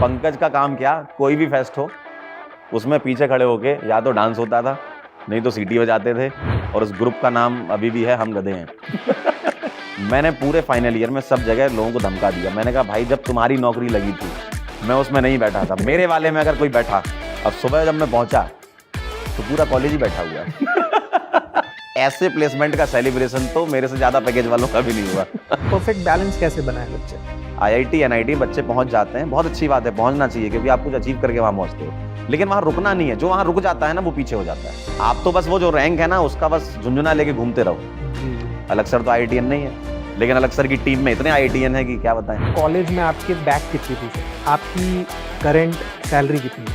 पंकज का काम क्या, कोई भी फेस्ट हो उसमें पीछे खड़े होके या तो डांस होता था, नहीं तो सीटी बजाते थे। और उस ग्रुप का नाम अभी भी है हम गधे हैं। मैंने पूरे फाइनल ईयर में सब जगह लोगों को धमका दिया। मैंने कहा भाई जब तुम्हारी नौकरी लगी थी मैं उसमें नहीं बैठा था, मेरे वाले में अगर कोई बैठा, अब सुबह जब मैं पहुंचा तो पूरा कॉलेज ही बैठा हुआ है। ऐसे प्लेसमेंट का सेलिब्रेशन तो मेरे से ज्यादा पैकेज वालों का भी नहीं हुआ। परफेक्ट बैलेंस कैसे बनाए बच्चे? IIT NIT बच्चे पहुंच जाते हैं, बहुत अच्छी बात है, पहुंचना चाहिए क्योंकि आप कुछ अचीव करके वहां पहुंचते हो, लेकिन वहां रुकना नहीं है। जो वहां रुक जाता है ना वो पीछे हो जाता है। आप तो बस वो जो रैंक है ना उसका बस झुंझुना लेके घूमते रहो। अलग सर तो IITian नहीं है, लेकिन अलग सर की टीम में इतने IITian है कि क्या बताएं। कॉलेज में आपके बैक कितनी थी? आपकी करंट सैलरी कितनी?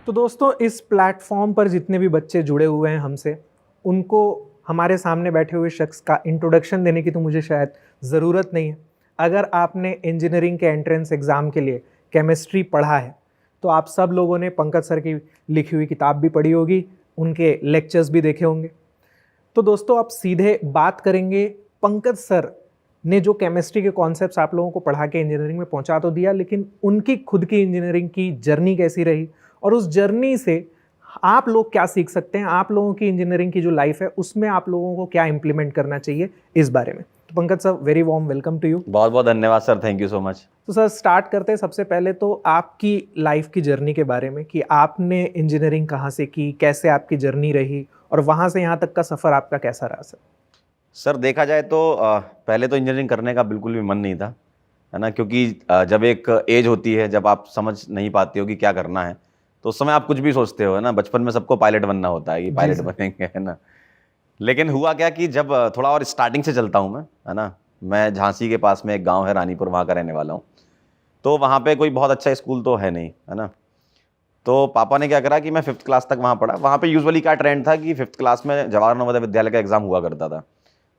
तो दोस्तों इस प्लेटफॉर्म पर जितने भी बच्चे जुड़े हुए हैं हमसे, उनको हमारे सामने बैठे हुए शख्स का इंट्रोडक्शन देने की तो मुझे शायद ज़रूरत नहीं है। अगर आपने इंजीनियरिंग के एंट्रेंस एग्ज़ाम के लिए केमिस्ट्री पढ़ा है तो आप सब लोगों ने पंकज सर की लिखी हुई किताब भी पढ़ी होगी, उनके लेक्चर्स भी देखे होंगे। तो दोस्तों आप सीधे बात करेंगे, पंकज सर ने जो केमिस्ट्री के कॉन्सेप्ट्स आप लोगों को पढ़ा के इंजीनियरिंग में पहुंचा तो दिया, लेकिन उनकी खुद की इंजीनियरिंग की जर्नी कैसी रही और उस जर्नी से आप लोग क्या सीख सकते हैं, आप लोगों की इंजीनियरिंग की जो लाइफ है उसमें आप लोगों को क्या इंप्लीमेंट करना चाहिए, इस बारे में। तो Pankaj sir very warm welcome to you. बहुत बहुत धन्यवाद sir, thank you so much. तो सर स्टार्ट करते हैं सबसे पहले तो आपकी लाइफ की जर्नी के बारे में कि आपने इंजीनियरिंग कहाँ से की, कैसे आपकी जर्नी रही और वहाँ से यहाँ तक का सफ़र आपका कैसा रहा सर? सर देखा जाए तो पहले तो इंजीनियरिंग करने का बिल्कुल भी मन नहीं था, है ना, क्योंकि जब एक एज होती है जब आप समझ नहीं पाते हो कि क्या करना है तो उस समय आप कुछ भी सोचते हो, है ना। बचपन में सबको पायलट बनना होता है कि पायलट बनेंगे, है ना। लेकिन हुआ क्या कि जब थोड़ा और स्टार्टिंग से चलता हूँ मैं, है ना, मैं झांसी के पास में एक गांव है रानीपुर, वहाँ का रहने वाला हूँ। तो वहाँ पे कोई बहुत अच्छा स्कूल तो है नहीं, है ना। तो पापा ने क्या करा कि मैं 5th क्लास तक वहाँ पढ़ा। वहाँ पे यूजुअली क्या ट्रेंड था कि 5th क्लास में जवाहर नवोदय विद्यालय का एग्जाम हुआ करता था,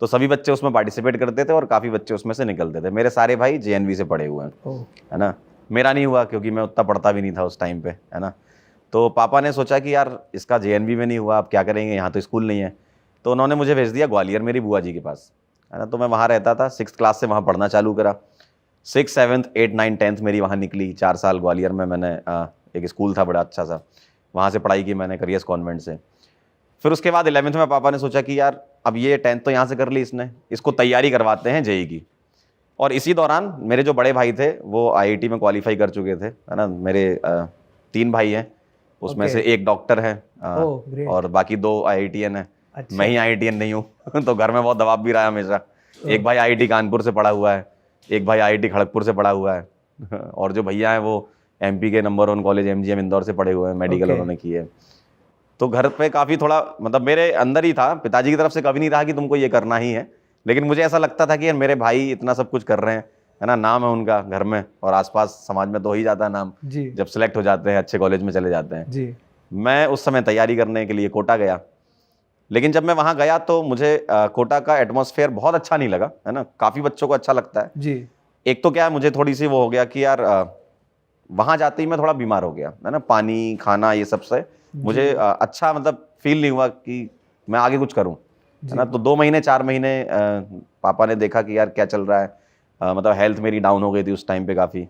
तो सभी बच्चे उसमें पार्टिसिपेट करते थे और काफ़ी बच्चे उसमें से निकलते थे। मेरे सारे भाई JNV से पढ़े हुए हैं, है ना। मेरा नहीं हुआ क्योंकि मैं उतना पढ़ता भी नहीं था उस टाइम पे, है ना। तो पापा ने सोचा कि यार इसका JNV में नहीं हुआ, अब क्या करेंगे, यहाँ तो स्कूल नहीं है। तो उन्होंने मुझे भेज दिया ग्वालियर मेरी बुआ जी के पास, है ना। तो मैं वहाँ रहता था, 6th क्लास से वहाँ पढ़ना चालू करा। 6th 7th 8th 9th 10th मेरी वहाँ निकली। 4 साल ग्वालियर में मैंने एक स्कूल था बड़ा अच्छा सा, वहाँ से पढ़ाई की मैंने करियर्स कॉन्वेंट से। फिर उसके बाद 11th में पापा ने सोचा कि यार अब ये 10th तो यहाँ से कर ली इसने, इसको तैयारी करवाते हैं JEE की। और इसी दौरान मेरे जो बड़े भाई थे वो IIT में क्वालिफाई कर चुके थे, है ना। मेरे 3 भाई हैं, उसमें से एक डॉक्टर है और बाकी 2 IITian है। अच्छा। मैं ही IITian नहीं हूँ। तो घर में बहुत दबाव भी रहा है हमेशा। एक भाई IIT कानपुर से पढ़ा हुआ है, एक भाई IIT खड़गपुर से पढ़ा हुआ है, और जो भैया हैं वो MP के नंबर 1 कॉलेज MGM इंदौर से पढ़े हुए हैं, मेडिकल उन्होंने की है। तो घर पे काफ़ी थोड़ा मतलब मेरे अंदर ही था, पिताजी की तरफ से कभी नहीं रहा कि तुमको ये करना ही है, लेकिन मुझे ऐसा लगता था कि यार मेरे भाई इतना सब कुछ कर रहे हैं, है ना, नाम है उनका घर में और आसपास समाज में तो हो ही जाता है नाम जी। जब सिलेक्ट हो जाते हैं अच्छे कॉलेज में चले जाते हैं जी। मैं उस समय तैयारी करने के लिए कोटा गया, लेकिन जब मैं वहाँ गया तो मुझे कोटा का एटमॉस्फेयर बहुत अच्छा नहीं लगा, है ना। काफ़ी बच्चों को अच्छा लगता है जी। एक तो क्या है, मुझे थोड़ी सी वो हो गया कि यार वहाँ जाते ही मैं थोड़ा बीमार हो गया, है ना, पानी खाना ये सब से मुझे अच्छा मतलब फील नहीं हुआ कि मैं आगे कुछ करूँ, है ना। तो 2 महीने 4 महीने पापा ने देखा कि यार क्या चल रहा है, मतलब हेल्थ मेरी डाउन हो गई थी उस टाइम पे काफ़ी,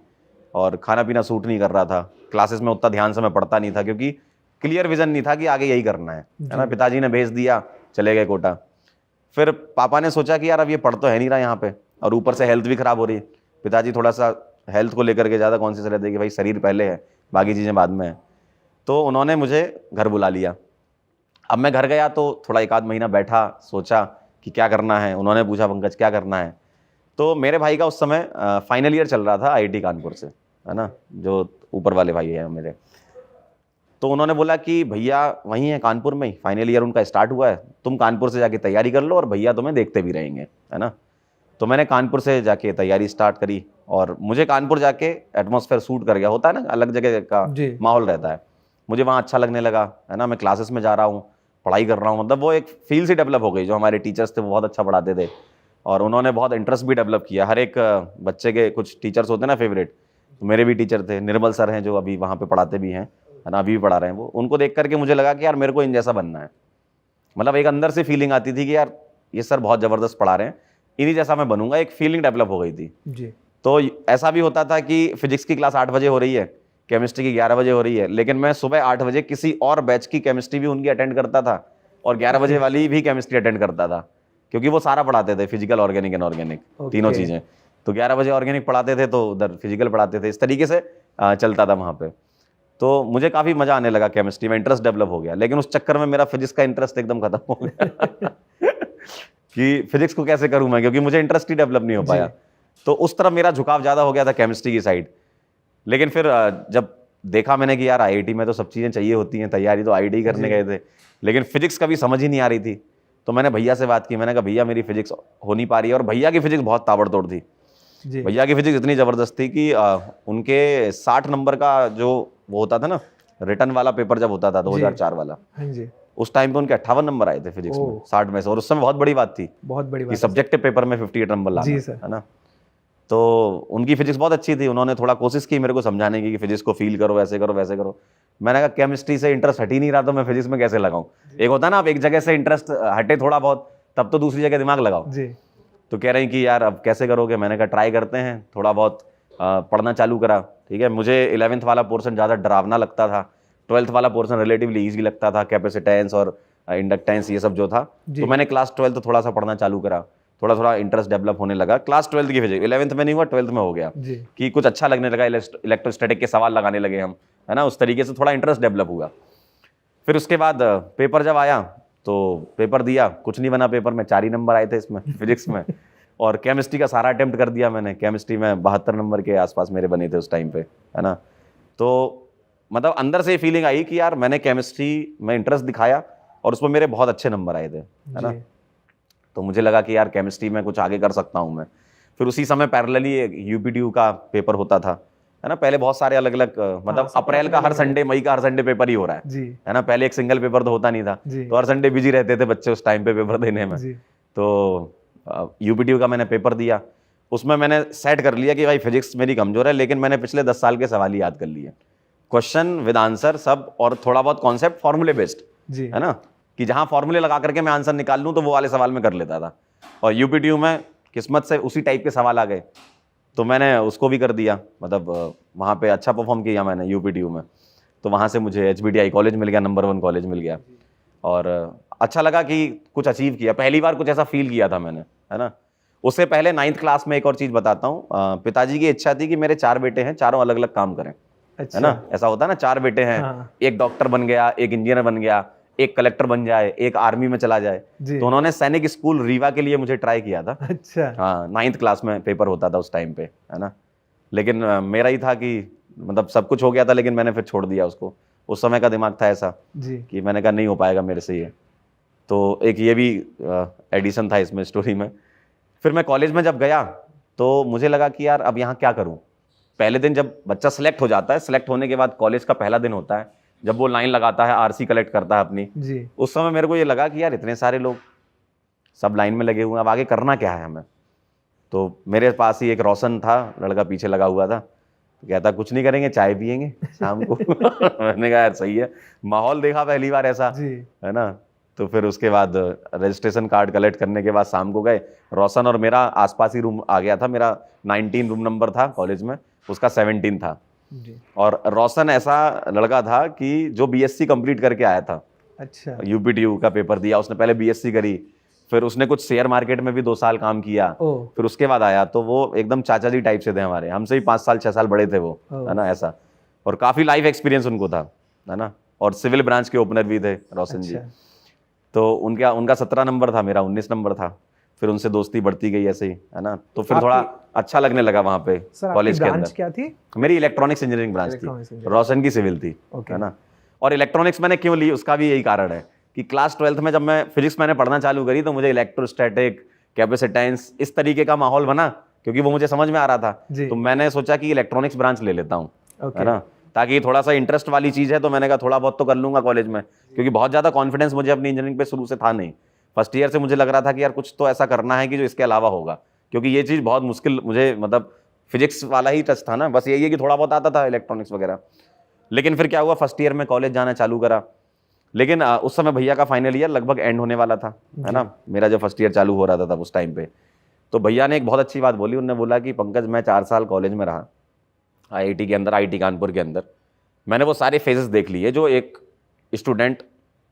और खाना पीना सूट नहीं कर रहा था। क्लासेस में उतना ध्यान से मैं पढ़ता नहीं था क्योंकि क्लियर विजन नहीं था कि आगे यही करना है ना। पिताजी ने भेज दिया, चले गए कोटा। फिर पापा ने सोचा कि यार अब ये पढ़ तो है नहीं रहा यहाँ पे और ऊपर से हेल्थ भी ख़राब हो रही है। पिताजी थोड़ा सा हेल्थ को लेकर के ज़्यादा कॉन्शियस रहते हैं कि भाई शरीर पहले है, बाकी चीज़ें बाद में है। तो उन्होंने मुझे घर बुला लिया। अब मैं घर गया तो थोड़ा 1 आध महीना बैठा, सोचा कि क्या करना है। उन्होंने पूछा पंकज क्या करना है, तो मेरे भाई का उस समय फाइनल ईयर चल रहा था IIT कानपुर से, है ना, जो ऊपर वाले भाई हैं मेरे। तो उन्होंने बोला कि भैया वहीं है कानपुर में ही, फाइनल ईयर उनका स्टार्ट हुआ है, तुम कानपुर से जाके तैयारी कर लो और भैया तुम्हें देखते भी रहेंगे, है ना। तो मैंने कानपुर से जाके तैयारी स्टार्ट करी और मुझे कानपुर जाके एटमॉस्फेयर सूट कर गया। होता है ना, अलग जगह का माहौल रहता है, मुझे वहाँ अच्छा लगने लगा, है ना। मैं क्लासेस में जा रहा हूँ, पढ़ाई कर रहा हूँ, मतलब वो एक फील सी डेवलप हो गई। जो हमारे टीचर्स थे वो बहुत अच्छा पढ़ाते थे और उन्होंने बहुत इंटरेस्ट भी डेवलप किया। हर एक बच्चे के कुछ टीचर्स होते हैं ना फेवरेट, तो मेरे भी टीचर थे। निर्मल सर हैं जो अभी वहाँ पे पढ़ाते भी हैं, है ना, अभी भी पढ़ा रहे हैं वो। उनको देख करके मुझे लगा कि यार मेरे को इन जैसा बनना है। मतलब एक अंदर से फीलिंग आती थी कि यार ये सर बहुत ज़बरदस्त पढ़ा रहे हैं, इन्हीं जैसा मैं बनूंगा। एक फीलिंग डेवलप हो गई थी जी। तो ऐसा भी होता था कि फिजिक्स की क्लास 8 बजे हो रही है, केमिस्ट्री की 11 बजे हो रही है, लेकिन मैं सुबह 8 बजे किसी और बैच की केमिस्ट्री भी उनकी अटेंड करता था और 11 बजे वाली भी केमिस्ट्री अटेंड करता था, क्योंकि वो सारा पढ़ाते थे, फिजिकल, ऑर्गेनिक, इनऑर्गेनिक, तीनों चीज़ें। तो 11 बजे ऑर्गेनिक पढ़ाते थे तो उधर फिजिकल पढ़ाते थे, इस तरीके से चलता था वहाँ पे। तो मुझे काफ़ी मज़ा आने लगा केमिस्ट्री में, इंटरेस्ट डेवलप हो गया, लेकिन उस चक्कर में मेरा फिजिक्स का इंटरेस्ट एकदम खत्म हो गया कि फिजिक्स को कैसे करूँ मैं, क्योंकि मुझे इंटरेस्ट ही डेवलप नहीं हो पाया। तो उस तरफ मेरा झुकाव ज़्यादा हो गया था केमिस्ट्री की साइड। लेकिन फिर जब देखा मैंने कि यार आईआईटी में तो सब चीज़ें चाहिए होती हैं, तैयारी तो आईआईटी करने गए थे, लेकिन फिजिक्स कभी समझ ही नहीं आ रही थी। तो मैंने भैया से बात की, मैंने कहा भैया मेरी फिजिक्स हो नहीं पा रही है, और भैया की फिजिक्स बहुत ताबड़तोड़ थी। भैया की फिजिक्स इतनी ज़बरदस्त थी कि उनके 60 नंबर का जो वो होता था ना, रिटर्न वाला पेपर जब होता था 2004 वाला, उस टाइम पे उनके 58 नंबर आए थे फिजिक्स में 60 में से, और उस समय बहुत बड़ी बात थी, बहुत बड़ी बात, कि सब्जेक्टिव पेपर में 58 नंबर लाना, है ना। तो उनकी फिजिक्स बहुत अच्छी थी, उन्होंने थोड़ा कोशिश की मेरे को समझाने की कि फिजिक्स को फील करो, ऐसे करो वैसे करो। मैंने कहा केमिस्ट्री से इंटरेस्ट हट ही नहीं रहा, तो मैं फिजिक्स में कैसे लगाऊं। एक होता है ना, आप एक जगह से इंटरेस्ट हटे थोड़ा बहुत, तब तो दूसरी जगह दिमाग लगाओ। तो कह रहे हैं कि यार अब कैसे करोगे। मैंने कहा ट्राई करते हैं, थोड़ा बहुत पढ़ना चालू करा। ठीक है, मुझे 11th वाला पोर्शन ज़्यादा डरावना लगता था, 12th वाला पोर्शन रिलेटिवली ईजी लगता था, कैपेसिटेंस और इंडक्टेंस ये सब जो था। तो मैंने क्लास 12th थोड़ा सा पढ़ना चालू करा, थोड़ा थोड़ा इंटरेस्ट डेवलप होने लगा। क्लास 12th की फिजिक्स 11th में नहीं हुआ, 12th में हो गया कि कुछ अच्छा लगने लगा, इलेक्ट्रोस्टैटिक के सवाल लगाने लगे हम, है ना। उस तरीके से थोड़ा इंटरेस्ट डेवलप हुआ। फिर उसके बाद पेपर जब आया तो पेपर दिया, कुछ नहीं बना पेपर में, 4 ही नंबर आए थे इसमें फिजिक्स में। और केमिस्ट्री का सारा अटेम्प्ट कर दिया मैंने, केमिस्ट्री में 72 नंबर के आसपास मेरे बने थे उस टाइम पे, है ना। तो मतलब अंदर से फीलिंग आई कि यार मैंने केमिस्ट्री में इंटरेस्ट दिखाया और उसमें मेरे बहुत अच्छे नंबर आए थे, है ना। तो मुझे लगा कि यार केमिस्ट्री में कुछ आगे कर सकता हूँ मैं। फिर उसी समय पैरेलली यूपीटीयू का पेपर होता था, है ना। पहले बहुत सारे अलग अलग मतलब अप्रैल का हर संडे, मई का हर संडे पेपर ही हो रहा है ना। पहले एक सिंगल पेपर तो होता नहीं था, तो हर संडे बिजी रहते थे बच्चे उस टाइम पे पेपर देने में। तो यूपीटीयू का मैंने पेपर दिया, उसमें मैंने सेट कर लिया कि भाई फिजिक्स मेरी कमजोर है, लेकिन मैंने पिछले 10 साल के सवाल ही याद कर लिए, क्वेश्चन विद आंसर सब, और थोड़ा बहुत कॉन्सेप्ट फॉर्मूले बेस्ड, है ना, कि जहां फॉर्मूले लगा करके मैं आंसर निकाल लूं तो वो वाले सवाल में कर लेता था। और यूपीटीयू में किस्मत से उसी टाइप के सवाल आ गए, तो मैंने उसको भी कर दिया। मतलब वहाँ पे अच्छा परफॉर्म किया मैंने यूपीटीयू में, तो वहाँ से मुझे HBTI कॉलेज मिल गया, नंबर 1 कॉलेज मिल गया, और अच्छा लगा कि कुछ अचीव किया, पहली बार कुछ ऐसा फील किया था मैंने, है ना। उससे पहले 9th क्लास में एक और चीज़ बताता हूँ, पिताजी की इच्छा थी कि मेरे 4 बेटे हैं, चारों अलग अलग काम करें, है ना। ऐसा होता है ना, 4 बेटे हैं, एक डॉक्टर बन गया, एक इंजीनियर बन गया, एक कलेक्टर बन जाए, एक आर्मी में चला जाए। तो उन्होंने सैनिक स्कूल रीवा के लिए मुझे ट्राई किया था। अच्छा। हाँ, 9th क्लास में पेपर होता था उस टाइम पे, है ना। लेकिन मेरा ही था कि मतलब सब कुछ हो गया था, लेकिन मैंने फिर छोड़ दिया उसको। उस समय का दिमाग था ऐसा कि मैंने कहा नहीं हो पाएगा मेरे से ये। तो एक ये भी एडिशन था इसमें स्टोरी में। फिर मैं कॉलेज में जब गया तो मुझे लगा कि यार अब यहाँ क्या करूँ। पहले दिन जब बच्चा सेलेक्ट हो जाता है, सेलेक्ट होने के बाद कॉलेज का पहला दिन होता है, जब वो लाइन लगाता है, आरसी कलेक्ट करता है अपनी, उस समय मेरे को ये लगा कि यार इतने सारे लोग सब लाइन में लगे हुए हैं, अब आगे करना क्या है हमें। तो मेरे पास ही एक रोशन था, लड़का पीछे लगा हुआ था, तो कहता कुछ नहीं करेंगे, चाय पियेंगे शाम को। मैंने कहा यार सही है, माहौल देखा पहली बार ऐसा, है ना। तो फिर उसके बाद रजिस्ट्रेशन कार्ड कलेक्ट करने के बाद शाम को गए। रोशन और मेरा आसपास ही रूम आ गया था, मेरा 19 रूम नंबर था कॉलेज में, उसका 17 था। और रोशन ऐसा लड़का था कि जो बीएससी कंप्लीट करके आया था। अच्छा। यूपीटीयू का पेपर दिया उसने, पहले बीएससी करी, फिर उसने कुछ शेयर मार्केट में भी 2 साल काम किया, फिर उसके बाद आया। तो वो एकदम चाचा जी टाइप से थे हमारे, हमसे ही 5 साल 6 साल बड़े थे वो, है ना, ऐसा। और काफी लाइफ एक्सपीरियंस उनको था, है ना। और सिविल ब्रांच के ओपनर भी थे रोशन जी। तो उनका 17 नंबर था, मेरा 19 नंबर था। फिर उनसे दोस्ती बढ़ती गई ऐसे ही, है ना। तो फिर थोड़ा अच्छा लगने लगा वहाँ पे कॉलेज के अंदर। क्या थी? मेरी इलेक्ट्रॉनिक्स इंजीनियरिंग ब्रांच थी, रोशन की सिविल थी, है ना। और इलेक्ट्रॉनिक्स मैंने क्यों ली, उसका भी यही कारण है कि क्लास 12th में जब मैं फिजिक्स मैंने पढ़ना चालू करी तो मुझे इलेक्ट्रोस्टैटिक, कैपेसिटेंस, इस तरीके का माहौल बना, क्योंकि वो मुझे समझ में आ रहा था। तो मैंने सोचा कि इलेक्ट्रॉनिक्स ब्रांच ले लेता हूँ, है ना, ताकि थोड़ा सा इंटरेस्ट वाली चीज़ है। तो मैंने कहा थोड़ा बहुत तो कर लूंगा कॉलेज में, क्योंकि बहुत ज़्यादा कॉन्फिडेंस मुझे अपनी इंजीनियरिंग पे शुरू से था नहीं। फर्स्ट ईयर से मुझे लग रहा था कि यार कुछ तो ऐसा करना है कि जो इसके अलावा होगा, क्योंकि ये चीज़ बहुत मुश्किल, मुझे मतलब फिजिक्स वाला ही टच था ना, बस यही है कि थोड़ा बहुत आता था इलेक्ट्रॉनिक्स वगैरह। लेकिन फिर क्या हुआ, फर्स्ट ईयर में कॉलेज जाना चालू करा, लेकिन उस समय भैया का फाइनल ईयर लगभग एंड होने वाला था, है ना। मेरा जब फर्स्ट ईयर चालू हो रहा था तब उस टाइम पे, तो भैया ने एक बहुत अच्छी बात बोली, उन्होंने बोला कि पंकज मैं 4 साल कॉलेज में रहा, आईआईटी के अंदर, आईआईटी कानपुर के अंदर। मैंने वो सारे फेजेस देख लिए जो एक स्टूडेंट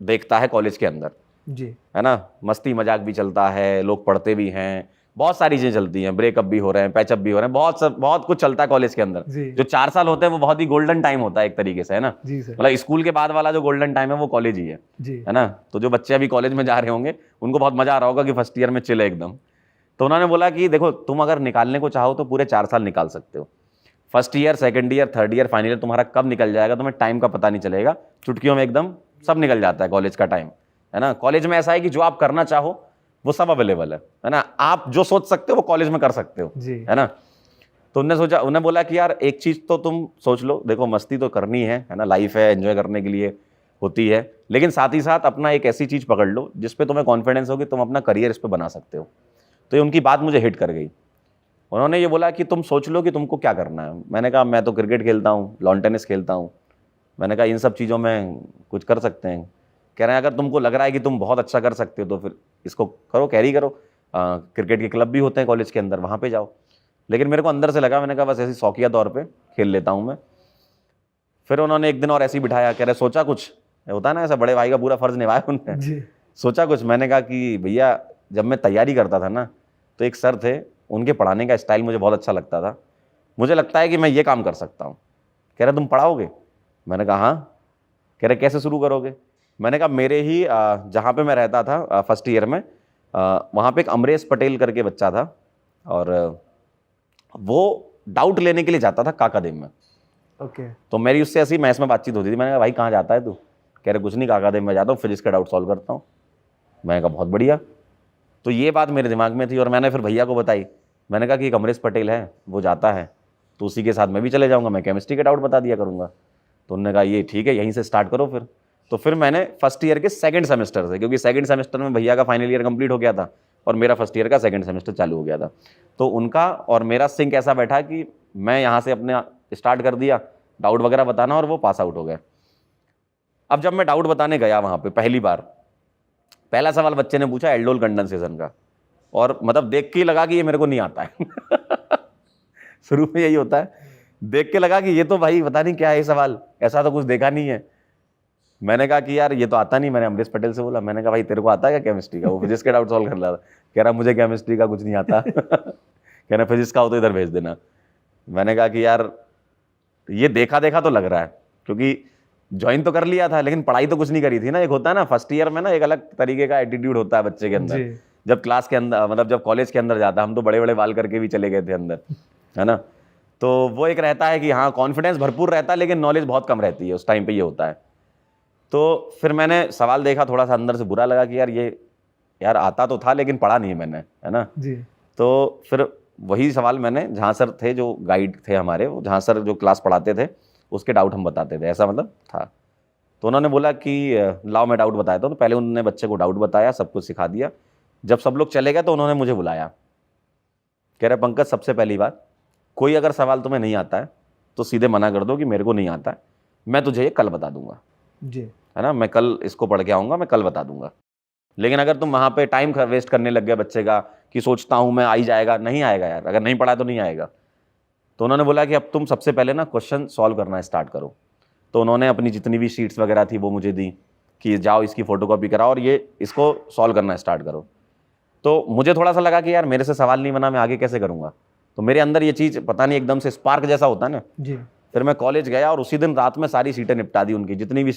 देखता है कॉलेज के अंदर, जी है ना। मस्ती मजाक भी चलता है, लोग पढ़ते भी हैं, बहुत सारी चीज़ें चलती हैं, ब्रेकअप भी हो रहे हैं, पैचअप भी हो रहे हैं, बहुत कुछ चलता है कॉलेज के अंदर। जी जो 4 साल होते हैं वो बहुत ही गोल्डन टाइम होता है एक तरीके से, है ना। जी सर। मतलब स्कूल के बाद वाला जो गोल्डन टाइम है वो कॉलेज ही जी है ना। तो जो बच्चे अभी कॉलेज में जा रहे होंगे उनको बहुत मजा आ रहा होगा कि फर्स्ट ईयर में चिल है एकदम। तो उन्होंने बोला कि देखो तुम अगर निकालने को चाहो तो पूरे 4 साल निकाल सकते हो। First year, second year, third year, final year तुम्हारा कब निकल जाएगा तुम्हें टाइम का पता नहीं चलेगा, चुटकियों में एकदम सब निकल जाता है कॉलेज का टाइम, है ना। कॉलेज में ऐसा है कि जो आप करना चाहो वो सब अवेलेबल है ना। आप जो सोच सकते हो वो कॉलेज में कर सकते हो, जी है ना। तो उन्होंने बोला कि यार एक चीज तो तुम सोच लो, देखो मस्ती तो करनी है ना, लाइफ है, एंजॉय करने के लिए होती है, लेकिन साथ ही साथ अपना एक ऐसी चीज पकड़ लो जिसपे तुम्हें कॉन्फिडेंस हो कि तुम अपना करियर इस पे बना सकते हो। तो ये उनकी बात मुझे हिट कर गई। उन्होंने ये बोला कि तुम सोच लो कि तुमको क्या करना है। मैंने कहा मैं तो क्रिकेट खेलता हूँ, लॉन टेनिस खेलता हूँ। मैंने कहा इन सब चीज़ों में कुछ कर सकते हैं। कह रहे हैं अगर तुमको लग रहा है कि तुम बहुत अच्छा कर सकते हो तो फिर इसको करो, कैरी करो। क्रिकेट के क्लब भी होते हैं कॉलेज के अंदर, वहाँ पे जाओ। लेकिन मेरे को अंदर से लगा, मैंने कहा बस ऐसी शौकिया तौर पे खेल लेता हूँ मैं। फिर उन्होंने एक दिन और ऐसे ही बिठाया, कह रहे सोचा कुछ, होता है ना ऐसा, बड़े भाई का पूरा फर्ज निभाया उन्होंने। जी सोचा कुछ। मैंने कहा कि भैया जब मैं तैयारी करता था ना तो एक सर थे, उनके पढ़ाने का स्टाइल मुझे बहुत अच्छा लगता था, मुझे लगता है कि मैं ये काम कर सकता हूँ। कह रहे तुम पढ़ाओगे? मैंने कहा हाँ। कह रहे कैसे शुरू करोगे? मैंने कहा मेरे ही जहाँ पे मैं रहता था फर्स्ट ईयर में, वहाँ पे एक अमरेश पटेल करके बच्चा था, और वो डाउट लेने के लिए जाता था काकादेव में। ओके तो मेरी उससे ऐसी मैथ्स में बातचीत होती थी। मैंने कहा भाई कहाँ जाता है तू? कह रहे कुछ नहीं, काकादेव में जाता हूँ, फिजिक्स का डाउट सॉल्व करता हूँ। मैंने कहा बहुत बढ़िया। तो ये बात मेरे दिमाग में थी और मैंने फिर भैया को बताई। मैंने कहा कि एक अमरेश पटेल है, वो जाता है, तो उसी के साथ मैं भी चले जाऊँगा, मैं केमिस्ट्री के डाउट बता दिया करूँगा। तो उन्होंने कहा ये ठीक है, यहीं से स्टार्ट करो फिर। तो फिर मैंने फर्स्ट ईयर के सेकंड सेमेस्टर से, क्योंकि सेकंड सेमेस्टर में भैया का फाइनल ईयर कंप्लीट हो गया था और मेरा फर्स्ट ईयर का सेकंड सेमेस्टर चालू हो गया था, तो उनका और मेरा सिंक ऐसा बैठा कि मैं यहाँ से अपने स्टार्ट कर दिया डाउट वगैरह बताना, और वो पास आउट हो गए। अब जब मैं डाउट बताने गया वहाँ पे पहली बार, पहला सवाल बच्चे ने पूछा एल्डोल कंडेंसेशन का, और मतलब देख के ही लगा कि ये मेरे को नहीं आता है। शुरू में यही होता है, देख के लगा कि ये तो भाई पता नहीं क्या है ये सवाल, ऐसा तो कुछ देखा नहीं है। मैंने कहा कि यार ये तो आता नहीं। मैंने अमरीश पटेल से बोला, मैंने कहा भाई तेरे को आता है क्या केमिस्ट्री का? वो फिजिक्स के डाउट सॉल्व कर रहा था। कह रहा मुझे केमिस्ट्री का कुछ नहीं आता। कह रहा फिजिक्स का हो तो इधर भेज देना। मैंने कहा कि यार ये देखा देखा तो लग रहा है, क्योंकि ज्वाइन तो कर लिया था लेकिन पढ़ाई तो कुछ नहीं करी थी ना। एक होता है ना फर्स्ट ईयर में ना, एक अलग तरीके का एटीट्यूड होता है बच्चे के अंदर। जब क्लास के अंदर, मतलब जब कॉलेज के अंदर जाता, हम तो बड़े बड़े बाल करके भी चले गए थे अंदर, है ना। तो वो एक रहता है कि हाँ कॉन्फिडेंस भरपूर रहता है लेकिन नॉलेज बहुत कम रहती है उस टाइम पे, ये होता है। तो फिर मैंने सवाल देखा, थोड़ा सा अंदर से बुरा लगा कि यार ये यार आता तो था लेकिन पढ़ा नहीं मैंने, है ना जी। तो फिर वही सवाल मैंने, जहाँ सर थे जो गाइड थे हमारे, जहाँ सर जो क्लास पढ़ाते थे उसके डाउट हम बताते थे, ऐसा मतलब था। तो उन्होंने बोला कि लाओ मैं डाउट बताया था। तो पहले उन्होंने बच्चे को डाउट बताया, सब कुछ सिखा दिया। जब सब लोग चले गए तो उन्होंने मुझे बुलाया, कह रहे पंकज सबसे पहली बात, कोई अगर सवाल तुम्हें नहीं आता है तो सीधे मना कर दो कि मेरे को नहीं आता है, मैं तुझे ये कल बता दूंगा, जी, है ना। मैं कल इसको पढ़ के आऊँगा, मैं कल बता दूंगा। लेकिन अगर तुम वहाँ पे टाइम वेस्ट करने लग गए बच्चे का कि सोचता हूँ मैं, आ ही जाएगा, नहीं आएगा यार, अगर नहीं पढ़ा तो नहीं आएगा। तो उन्होंने बोला कि अब तुम सबसे पहले ना क्वेश्चन सॉल्व करना स्टार्ट करो। तो उन्होंने अपनी जितनी भी शीट्स वगैरह थी वो मुझे दी कि जाओ इसकी फोटोकॉपी कराओ और ये इसको सॉल्व करना स्टार्ट करो। तो मुझे थोड़ा सा लगा कि यार मेरे से सवाल नहीं बना, मैं आगे कैसे करूँगा। तो मेरे अंदर ये चीज़ पता नहीं एकदम से स्पार्क जैसा होता है ना जी। फिर मैं कॉलेज गया और उसी दिन रात में सारी सीटें निपटा दी उनकी, जितनी भी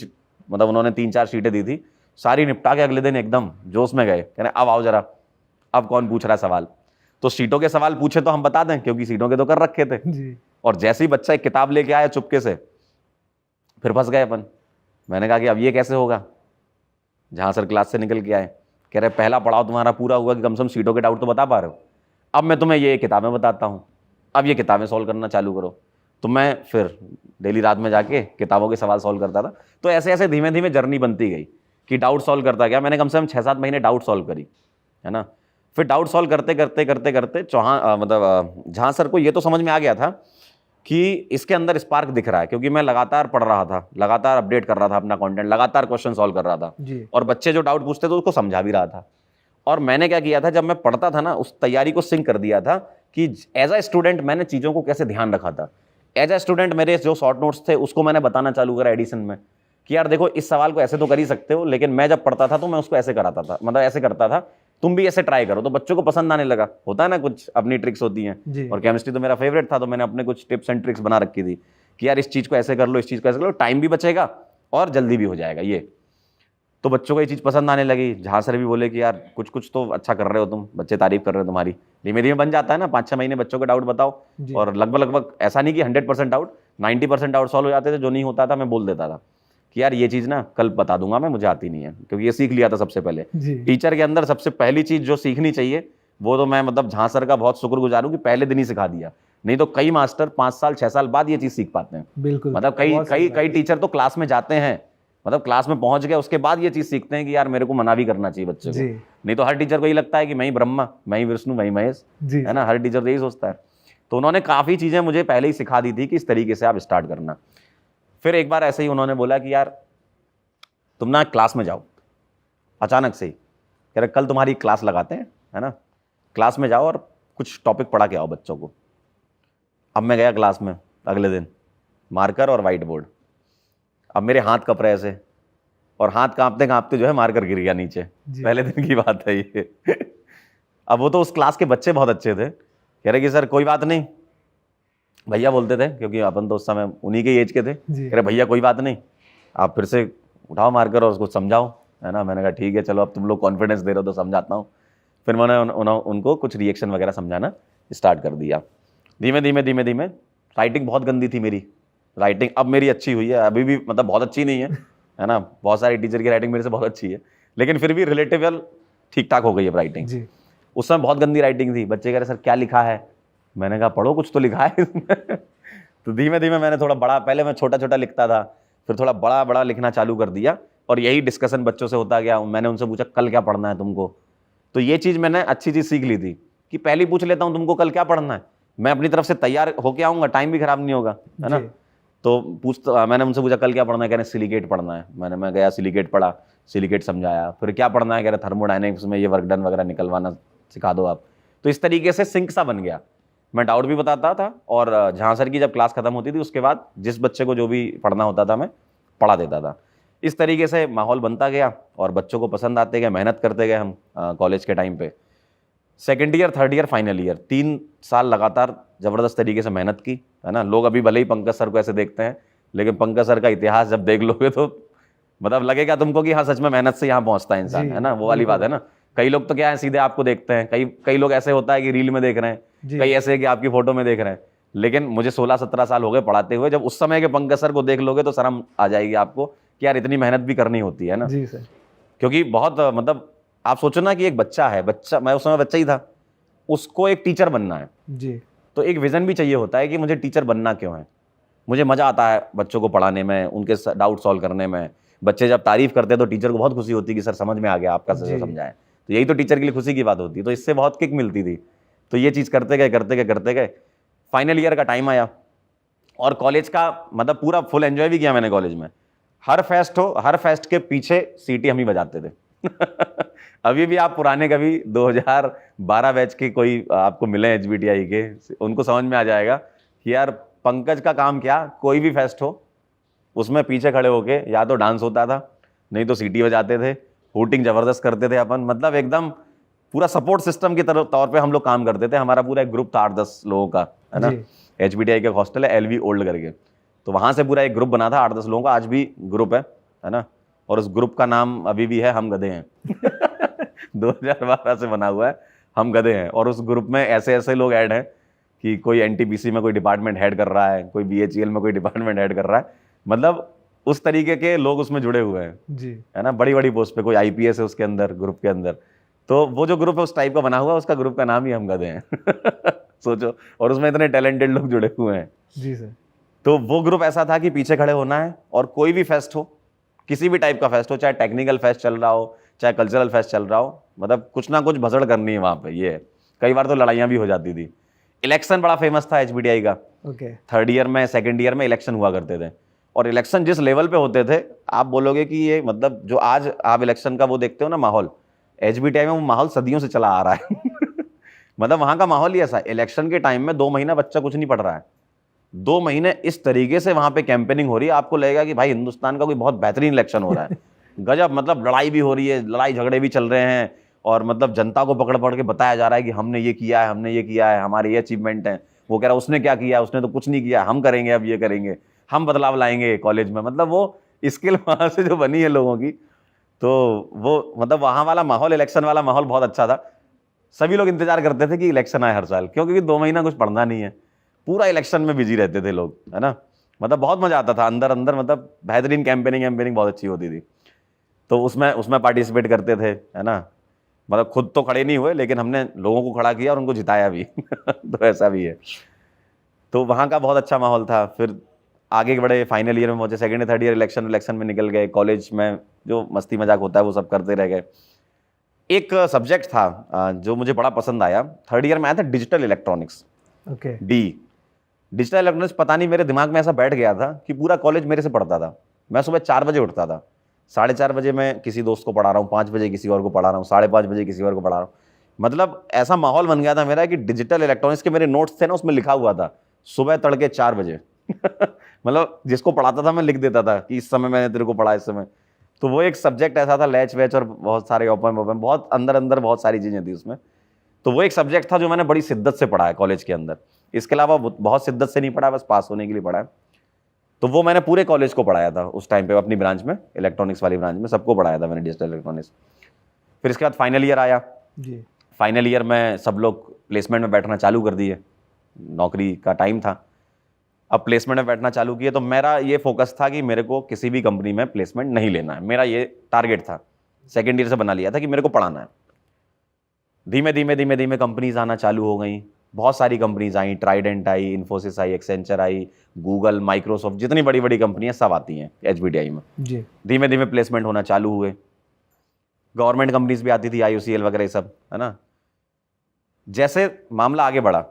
मतलब उन्होंने 3-4 सीटें दी थी, सारी निपटा के अगले दिन एकदम जोश में गए, कह रहे अब आओ जरा, अब कौन पूछ रहा है सवाल। तो सीटों के सवाल पूछे तो हम बता दें क्योंकि सीटों के तो कर रखे थे जी। और जैसे ही बच्चा एक किताब लेके आया चुपके से, फिर फंस गए अपन। मैंने कहा कि अब ये कैसे होगा, जहाँ सर क्लास से निकल के आए, कह रहे पहला पड़ाव तुम्हारा पूरा हुआ कि कम से कम सीटों के डाउट तो बता पा रहे हो, अब मैं तुम्हें ये किताबें बताता हूँ, अब ये किताबें सॉल्व करना चालू करो। तो मैं फिर डेली रात में जाके किताबों के सवाल सॉल्व करता था। तो ऐसे ऐसे धीमे धीमे जर्नी बनती गई कि डाउट सॉल्व करता गया। मैंने कम से कम 6-7 महीने डाउट सॉल्व करी, है ना। फिर डाउट सॉल्व करते करते करते करते जहाँ सर को ये तो समझ में आ गया था कि इसके अंदर स्पार्क दिख रहा है, क्योंकि मैं लगातार पढ़ रहा था, लगातार अपडेट कर रहा था अपना कंटेंट, लगातार क्वेश्चन सॉल्व कर रहा था जी। और बच्चे जो डाउट पूछते थे उसको समझा भी रहा था। और मैंने क्या किया था, जब मैं पढ़ता था ना, उस तैयारी को सिंक कर दिया था कि एज अ स्टूडेंट मैंने चीज़ों को कैसे ध्यान रखा था। एज अ स्टूडेंट मेरे जो शॉर्ट नोट्स थे उसको मैंने बताना चालू करा एडिशन में कि यार देखो, इस सवाल को ऐसे तो कर ही सकते हो, लेकिन मैं जब पढ़ता था तो मैं उसको ऐसे कराता था, मतलब ऐसे करता था, तुम भी ऐसे ट्राई करो। तो बच्चों को पसंद आने लगा। होता है ना, कुछ अपनी ट्रिक्स होती हैं। और केमिस्ट्री तो मेरा फेवरेट था, तो मैंने अपने कुछ टिप्स एंड ट्रिक्स बना रखी थी कि यार इस चीज़ को ऐसे कर लो, इस चीज़ को ऐसे कर लो, टाइम भी बचेगा और जल्दी भी हो जाएगा ये। तो बच्चों को ये चीज़ पसंद आने लगी। जहाँ सर भी बोले कि यार कुछ कुछ तो अच्छा कर रहे हो तुम, बच्चे तारीफ कर रहे हो तुम्हारी। धीमे धीमे बन जाता है ना, 5-6 महीने बच्चों को डाउट बताओ, और लगभग ऐसा नहीं कि 100% डाउट, 90% डाउट सॉल्व हो जाते थे। जो नहीं होता था मैं बोल देता था कि यार ये चीज़ ना कल बता दूंगा मैं, मुझे आती नहीं है, क्योंकि ये सीख लिया था सबसे पहले। टीचर के अंदर सबसे पहली चीज़ जो सीखनी चाहिए वो तो मैं मतलब झां सर का बहुत शुक्रगुजार हूँ कि पहले दिन ही सिखा दिया। नहीं तो कई मास्टर 5 साल 6 साल बाद ये चीज़ सीख पाते हैं। बिल्कुल, मतलब कई टीचर तो क्लास में जाते हैं, मतलब क्लास में पहुंच गए उसके बाद ये चीज़ सीखते हैं कि यार मेरे को मना भी करना चाहिए बच्चे को। नहीं तो हर टीचर को ये लगता है कि मैं ही ब्रह्मा, मैं ही विष्णु, मैं ही महेश, है ना। हर टीचर तो यही सोचता है। तो उन्होंने काफ़ी चीज़ें मुझे पहले ही सिखा दी थी कि इस तरीके से आप स्टार्ट करना। फिर एक बार ऐसे ही उन्होंने बोला कि यार तुम ना क्लास में जाओ, अचानक से ही कह रहे कल तुम्हारी क्लास लगाते हैं, है ना, क्लास में जाओ और कुछ टॉपिक पढ़ा के आओ बच्चों को। अब मैं गया क्लास में अगले दिन, मार्कर और वाइट बोर्ड। अब मेरे हाथ कप रहे ऐसे, और हाथ कांपते कांपते जो है मार्कर गिर गया नीचे। पहले दिन की बात है ये। अब वो तो उस क्लास के बच्चे बहुत अच्छे थे, कह रहे कि सर कोई बात नहीं, भैया बोलते थे क्योंकि अपन तो उस समय उन्हीं के एज के थे। कह रहे भैया कोई बात नहीं, आप फिर से उठाओ मार्कर और उसको समझाओ, है ना। मैंने कहा ठीक है चलो, अब तुम लोग कॉन्फिडेंस दे रहे हो तो समझाता हूँ। फिर मैंने उनको कुछ रिएक्शन वगैरह समझाना स्टार्ट कर दिया। धीमे धीमे राइटिंग बहुत गंदी थी मेरी। राइटिंग अब मेरी अच्छी हुई है, अभी भी मतलब बहुत अच्छी नहीं है ना। बहुत सारे टीचर की राइटिंग मेरे से बहुत अच्छी है, लेकिन फिर भी रिलेटिवल ठीक ठाक हो गई है राइटिंग। उस समय बहुत गंदी राइटिंग थी। बच्चे कह रहे सर क्या लिखा है, मैंने कहा पढ़ो कुछ तो लिखा है इसमें। तो धीमे धीमे मैंने थोड़ा बड़ा, पहले मैं छोटा छोटा लिखता था, फिर थोड़ा बड़ा बड़ा लिखना चालू कर दिया, और यही डिस्कशन बच्चों से होता गया। मैंने उनसे पूछा कल क्या पढ़ना है तुमको। तो ये चीज़ मैंने अच्छी चीज़ सीख ली थी कि पहले पूछ लेता हूँ तुमको कल क्या पढ़ना है, मैं अपनी तरफ से तैयार होके आऊँगा, टाइम भी खराब नहीं होगा, है ना। तो मैंने उनसे पूछा कल क्या पढ़ना है, कह रहे सिलिकेट पढ़ना है। मैं गया सिलिकेट पढ़ा, सिलिकेट समझाया। फिर क्या पढ़ना है, कह रहे थर्मोडायनेमिक्स में ये वर्क डन वगैरह निकलवाना सिखा दो आप। तो इस तरीके से सिंक सा बन गया। मैं डाउट भी बताता था, और झां सर की जब क्लास खत्म होती थी उसके बाद जिस बच्चे को जो भी पढ़ना होता था मैं पढ़ा देता था। इस तरीके से माहौल बनता गया और बच्चों को पसंद आते गए, मेहनत करते गए हम कॉलेज के टाइम पे। Second year, third year, final year, 3 साल लगातार ज़बरदस्त तरीके से मेहनत की, है ना। लोग अभी भले ही पंकज सर को ऐसे देखते हैं, लेकिन पंकज सर का इतिहास जब देख लोगे तो मतलब लगेगा तुमको कि हाँ सच में मेहनत से यहाँ पहुँचता है इंसान, है ना। वो वाली बात है ना। कई लोग तो क्या है सीधे आपको देखते हैं, कई लोग ऐसे होता है कि रील में देख रहे हैं, कई ऐसे कि आपकी फोटो में देख रहे हैं। लेकिन मुझे 16-17 साल हो गए पढ़ाते हुए, जब उस समय के पंकज सर को देख लोगे तो शर्म आ जाएगी आपको कि यार इतनी मेहनत भी करनी होती है ना। जी सर। क्योंकि बहुत मतलब आप सोचो ना कि एक बच्चा है, मैं उस समय बच्चा ही था, उसको एक टीचर बनना है जी। तो एक विजन भी चाहिए होता है कि मुझे टीचर बनना क्यों है। मुझे मज़ा आता है बच्चों को पढ़ाने में, उनके डाउट सॉल्व करने में। बच्चे जब तारीफ करते हैं तो टीचर को बहुत खुशी होती है कि सर समझ में आ गया, आपका सर समझाए। तो यही तो टीचर के लिए खुशी की बात होती है। तो इससे बहुत किक मिलती थी। तो ये चीज़ करते गए फाइनल ईयर का टाइम आया, और कॉलेज का मतलब पूरा फुल एंजॉय भी किया मैंने कॉलेज में। हर फेस्ट के पीछे सीटी हम ही बजाते थे। अभी भी आप पुराने कभी 2012 बैच के कोई आपको मिले HBTI के, उनको समझ में आ जाएगा कि यार पंकज का काम क्या, कोई भी फेस्ट हो उसमें पीछे खड़े होके या तो डांस होता था, नहीं तो सीटी बजाते थे, हूटिंग जबरदस्त करते थे अपन। मतलब एकदम पूरा सपोर्ट सिस्टम की तौर पे हम लोग काम करते थे। हमारा पूरा एक ग्रुप था 8-10 लोगों का, है ना। HBTI का हॉस्टल है LV ओल्ड करके, तो वहाँ से पूरा एक ग्रुप बना था 8-10 लोगों का। आज भी ग्रुप है ना। और उस ग्रुप का नाम अभी भी है हम गधे हैं। 2012 से बना हुआ है, हम गधे हैं। और उस ग्रुप में ऐसे ऐसे लोग ऐड हैं कि कोई NTPC में कोई डिपार्टमेंट हेड कर रहा है, कोई BHEL में कोई डिपार्टमेंट हेड कर रहा है। मतलब उस तरीके के लोग उसमें जुड़े हुए हैं जी, है ना। बड़ी बड़ी पोस्ट पे कोई IPS है उसके अंदर, ग्रुप के अंदर। तो वो जो ग्रुप है उस टाइप का बना हुआ है, उसका ग्रुप का नाम ही हम गधे हैं। सोचो, और उसमें इतने टैलेंटेड लोग जुड़े हुए हैं जी सर। तो वो ग्रुप ऐसा था कि पीछे खड़े होना है, और कोई भी फेस्ट हो, किसी भी टाइप का फेस्ट हो, चाहे टेक्निकल फेस्ट चल रहा हो, चाहे कल्चरल फेस्ट चल रहा हो, मतलब कुछ ना कुछ भसड़ करनी है वहाँ पे। ये है, कई बार तो लड़ाइयाँ भी हो जाती थी। इलेक्शन बड़ा फेमस था HBTI का। थर्ड ईयर में, सेकेंड ईयर में इलेक्शन हुआ करते थे, और इलेक्शन जिस लेवल पे होते थे आप बोलोगे कि ये मतलब जो आज आप इलेक्शन का वो देखते हो ना माहौल, HBTI में वो माहौल सदियों से चला आ रहा है मतलब वहाँ का माहौल ही ऐसा, इलेक्शन के टाइम में 2 महीना बच्चा कुछ नहीं पढ़ रहा है, 2 महीने इस तरीके से वहाँ पे कैंपेनिंग हो रही है, आपको लगेगा कि भाई हिंदुस्तान का कोई बहुत बेहतरीन इलेक्शन हो रहा है गजब, मतलब लड़ाई भी हो रही है, लड़ाई झगड़े भी चल रहे हैं, और मतलब जनता को पकड़ पकड़ के बताया जा रहा है कि हमने ये किया है, हमने ये किया है, हमारे ये अचीवमेंट हैं। वो कह रहा है उसने क्या किया, उसने तो कुछ नहीं किया, हम करेंगे, अब ये करेंगे, हम बदलाव लाएंगे कॉलेज में। मतलब वो स्किल वहाँ से जो बनी है लोगों की, तो वो मतलब वहाँ वाला माहौल, इलेक्शन वाला माहौल बहुत अच्छा था। सभी लोग इंतजार करते थे कि इलेक्शन आए हर साल, क्योंकि 2 महीना कुछ पढ़ना नहीं है, पूरा इलेक्शन में बिजी रहते थे लोग, है ना। मतलब बहुत मजा आता था अंदर अंदर, मतलब बेहतरीन कैंपेनिंग बहुत अच्छी होती थी। तो उसमें पार्टिसिपेट करते थे, है ना। मतलब खुद तो खड़े नहीं हुए, लेकिन हमने लोगों को खड़ा किया और उनको जिताया भी तो ऐसा भी है। तो वहाँ का बहुत अच्छा माहौल था। फिर आगे बढ़े, फाइनल ईयर में पहुंचे, सेकेंड थर्ड ईयर इलेक्शन में निकल गए, कॉलेज में जो मस्ती मजाक होता है वो सब करते रह गए। एक सब्जेक्ट था जो मुझे बड़ा पसंद आया, थर्ड ईयर में आया था, digital electronics, okay. Digital electronics. पता नहीं मेरे दिमाग में ऐसा बैठ गया था कि पूरा कॉलेज मेरे से पढ़ता था। मैं सुबह 4 बजे उठता था, 4:30 बजे मैं किसी दोस्त को पढ़ा रहा हूँ, 5 बजे किसी और को पढ़ा रहा हूँ, 5:30 बजे किसी और को पढ़ा रहा हूँ। मतलब ऐसा माहौल बन गया था मेरा कि डिजिटल इलेक्ट्रॉनिक्स के मेरे नोट्स थे ना, उसमें लिखा हुआ था सुबह तड़के 4 बजे मतलब जिसको पढ़ाता था मैं लिख देता था कि इस समय मैंने तेरे को पढ़ा, इस समय। तो वो एक सब्जेक्ट ऐसा था, लैच वैच और बहुत सारे ओपन बहुत अंदर अंदर बहुत सारी चीज़ें थी उसमें। तो वो एक सब्जेक्ट था जो मैंने बड़ी शिद्दत से पढ़ा है कॉलेज के अंदर। इसके अलावा बहुत शिद्दत से नहीं पढ़ा, बस पास होने के लिए पढ़ा है। तो वो मैंने पूरे कॉलेज को पढ़ाया था उस टाइम पे, अपनी ब्रांच में, इलेक्ट्रॉनिक्स वाली ब्रांच में सबको पढ़ाया था मैंने डिजिटल इलेक्ट्रॉनिक्स। फिर इसके बाद फाइनल ईयर आया जी। फाइनल ईयर में सब लोग प्लेसमेंट में बैठना चालू कर दिए, नौकरी का टाइम था। अब प्लेसमेंट में बैठना चालू किए, तो मेरा ये फोकस था कि मेरे को किसी भी कंपनी में प्लेसमेंट नहीं लेना है, मेरा ये टारगेट था। सेकेंड ईयर से बना लिया था कि मेरे को पढ़ाना है। धीमे धीमे कंपनीज आना चालू हो गई, बहुत सारी कंपनीज आई, ट्राइडेंट आई, इन्फोसिस आई, एक्सेंचर आई, गूगल, माइक्रोसॉफ्ट, जितनी बड़ी बड़ी कंपनियां सब आती हैं HBTI में। जी। धीमे धीमे प्लेसमेंट होना चालू हुए। गवर्नमेंट कंपनीज भी आती थी, IOCL वगैरह सब, है ना। जैसे मामला आगे बढ़ा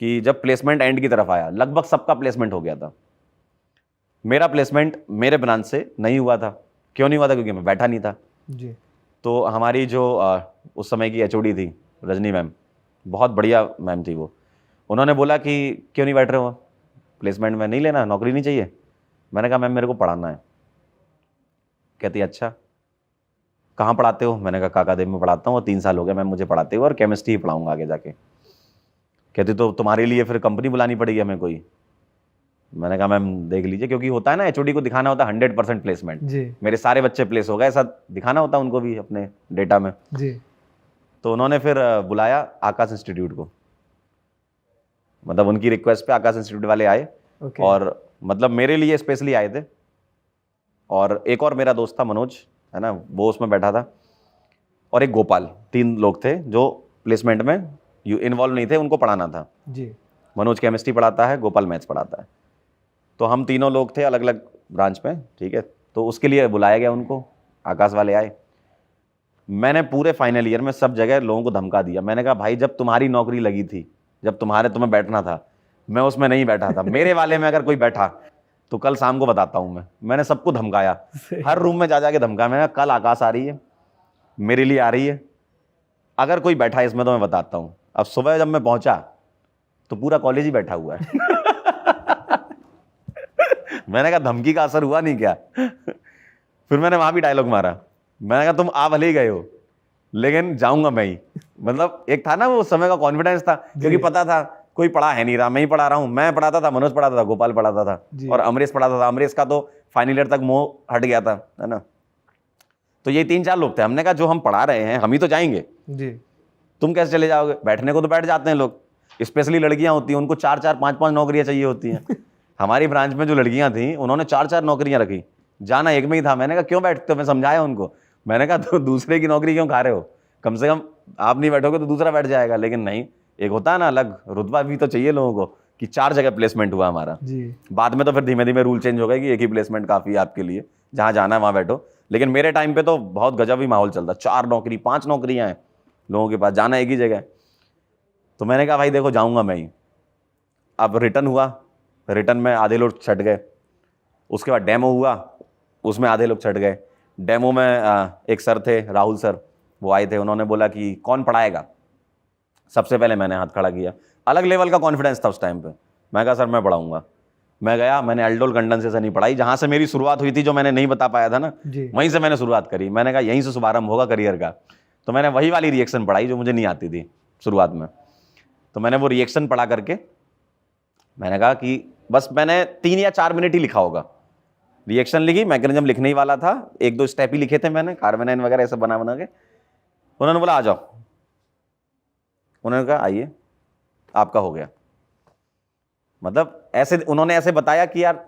कि जब प्लेसमेंट एंड की तरफ आया, लगभग सबका प्लेसमेंट हो गया था। मेरा प्लेसमेंट मेरे ब्रांच से नहीं हुआ था। क्यों नहीं हुआ था? क्योंकि मैं बैठा नहीं था। जी। तो हमारी जो उस समय की HOD थी, रजनी मैम, बहुत बढ़िया मैम थी वो, उन्होंने बोला कि क्यों नहीं बैठ रहे हो, प्लेसमेंट में नहीं लेना, नौकरी नहीं चाहिए? मैंने कहा मैम मेरे को पढ़ाना है। कहती अच्छा कहाँ पढ़ाते हो? मैंने कहा काका देव में पढ़ाता हूँ, 3 साल हो गए मैम मुझे पढ़ाते हुए, और केमिस्ट्री ही पढ़ाऊंगा आगे जाके। कहती तो तुम्हारे लिए फिर कंपनी बुलानी पड़ेगी हमें कोई। मैंने कहा मैम देख लीजिए, क्योंकि होता है ना HOD को दिखाना होता है 100% प्लेसमेंट। जी। मेरे सारे बच्चे प्लेस हो गए, ऐसा दिखाना होता है उनको भी अपने डेटा में। जी। तो उन्होंने फिर बुलाया आकाश इंस्टीट्यूट को, मतलब उनकी रिक्वेस्ट पे आकाश इंस्टीट्यूट वाले आए। ओके। और मतलब मेरे लिए स्पेशली आए थे, और एक और मेरा दोस्त था मनोज, है ना, वो उसमें बैठा था, और एक गोपाल, 3 लोग थे जो प्लेसमेंट में इन्वॉल्व नहीं थे, उनको पढ़ाना था। जी। मनोज केमिस्ट्री पढ़ाता है, गोपाल मैथ्स पढ़ाता है। तो हम तीनों लोग थे अलग अलग ब्रांच में, ठीक है। तो उसके लिए बुलाया गया उनको, आकाश वाले आए। मैंने पूरे फाइनल ईयर में सब जगह लोगों को धमका दिया। मैंने कहा भाई जब तुम्हारी नौकरी लगी थी, जब तुम्हें बैठना था, मैं उसमें नहीं बैठा था। मेरे वाले में अगर कोई बैठा तो कल शाम को बताता हूं मैंने सबको धमकाया, हर रूम में जा जाके धमकाया। मैंने कहा कल आकाश आ रही है, मेरे लिए आ रही है, अगर कोई बैठा है इसमें तो मैं बताता हूं। अब सुबह जब मैं पहुंचा तो पूरा कॉलेज ही बैठा हुआ है मैंने कहा धमकी का असर हुआ नहीं क्या? फिर मैंने वहां भी डायलॉग मारा, मैंने कहा तुम आ भले ही गए हो, लेकिन जाऊंगा मैं ही। मतलब एक था ना वो समय का कॉन्फिडेंस था, क्योंकि पता था कोई पढ़ा है नहीं रहा, मैं ही पढ़ा रहा हूं। मैं पढ़ाता था, मनोज पढ़ाता था, गोपाल पढ़ाता था, और अमरीश पढ़ाता था। अमरीश का तो फाइनल ईयर तक मोह हट गया था, है ना। तो ये 3-4 लोग थे। हमने कहा जो हम पढ़ा रहे हैं हम ही तो जाएंगे जी। तुम कैसे चले जाओगे? बैठने को तो बैठ जाते हैं लोग, स्पेशली लड़कियां होती हैं, उनको 4-4 5-5 नौकरियां चाहिए होती हैं हमारी ब्रांच में जो लड़कियां थी उन्होंने 4-4 नौकरियां रखी, जाना एक में ही था। मैंने कहा क्यों बैठते हो? मैं समझाया उनको, मैंने कहा तो दूसरे की नौकरी क्यों खा रहे हो? कम से कम आप नहीं बैठोगे तो दूसरा बैठ जाएगा। लेकिन नहीं, एक होता है ना अलग रुतबा भी तो चाहिए लोगों को, कि 4 जगह प्लेसमेंट हुआ हमारा। जी। बाद में तो फिर धीमे धीमे रूल चेंज हो गए कि एक ही प्लेसमेंट काफ़ी है आपके लिए, जहाँ जाना है वहाँ बैठो। लेकिन मेरे टाइम पे तो बहुत गजब ही माहौल चलता, 4 नौकरी 5 नौकरियाँ हैं लोगों के पास, जाना एक ही जगह। तो मैंने कहा भाई देखो जाऊँगा मैं ही। अब रिटर्न हुआ, रिटर्न में आधे लोग छट गए। उसके बाद डेमो हुआ, उसमें आधे लोग छट गए। डेमो में एक सर थे, राहुल सर, वो आए थे, उन्होंने बोला कि कौन पढ़ाएगा। सबसे पहले मैंने हाथ खड़ा किया, अलग लेवल का कॉन्फिडेंस था उस टाइम पे। मैं कहा सर मैं पढ़ाऊंगा। मैं गया, मैंने एल्डोल कंडेंसेशन नहीं पढ़ाई, जहाँ से मेरी शुरुआत हुई थी, जो मैंने नहीं बता पाया था ना, जी वहीं से मैंने शुरुआत करी। मैंने कहा यहीं से शुभारंभ होगा करियर का। तो मैंने वही वाली रिएक्शन पढ़ाई जो मुझे नहीं आती थी शुरुआत में। तो मैंने वो रिएक्शन पढ़ा करके मैंने कहा कि बस मैंने 3 या 4 मिनट ही लिखा होगा। रिएक्शन लिखी, मैकेनिज्म लिखने ही वाला था, 1-2 स्टेप ही लिखे थे मैंने, कार्बेनाइन वगैरह ऐसे बना बना के। उन्होंने बोला आ जाओ। उन्होंने कहा आइए आपका हो गया। मतलब ऐसे उन्होंने ऐसे बताया कि यार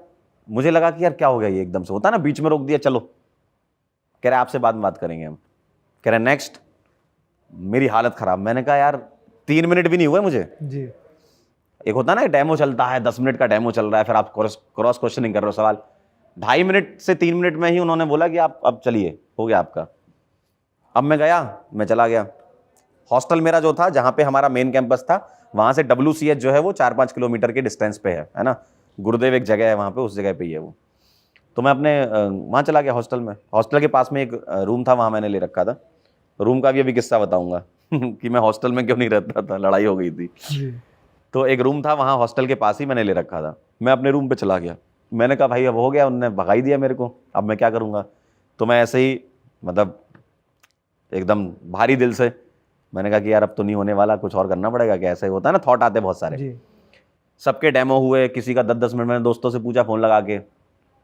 मुझे लगा कि यार क्या हो गया, ये एकदम से होता ना, बीच में रोक दिया, चलो। कह रहे आपसे बाद में बात करेंगे हम। कह रहे नेक्स्ट। मेरी हालत खराब। मैंने कहा यार 3 मिनट भी नहीं हुए मुझे। जी एक होता ना डेमो चलता है, 10 मिनट का डेमो चल रहा है, फिर आप क्रॉस क्वेश्चनिंग कर रहे हो सवाल। 2.5 मिनट से 3 मिनट में ही उन्होंने बोला कि आप अब चलिए, हो गया आपका। अब मैं गया, मैं चला गया। हॉस्टल मेरा जो था, जहाँ पे हमारा मेन कैंपस था, वहाँ से WCH जो है वो 4-5 किलोमीटर के डिस्टेंस पे है ना। गुरुदेव एक जगह है वहाँ पे, उस जगह पे ही है वो। तो मैं अपने वहाँ चला गया हॉस्टल में। हॉस्टल के पास में एक रूम था, वहाँ मैंने ले रखा था। रूम का भी अभी किस्सा बताऊँगा कि मैं हॉस्टल में क्यों नहीं रहता था, लड़ाई हो गई थी। तो एक रूम था वहाँ हॉस्टल के पास ही, मैंने ले रखा था। मैं अपने रूम पे चला गया। मैंने कहा भाई अब हो गया, उन्होंने भगा ही दिया मेरे को, अब मैं क्या करूँगा। तो मैं ऐसे ही मतलब एकदम भारी दिल से मैंने कहा कि यार अब तो नहीं होने वाला, कुछ और करना पड़ेगा। क्या ऐसे होता है ना, थॉट आते बहुत सारे। जी सबके डेमो हुए, किसी का 10-10 मिनट। मैंने दोस्तों से पूछा फ़ोन लगा के,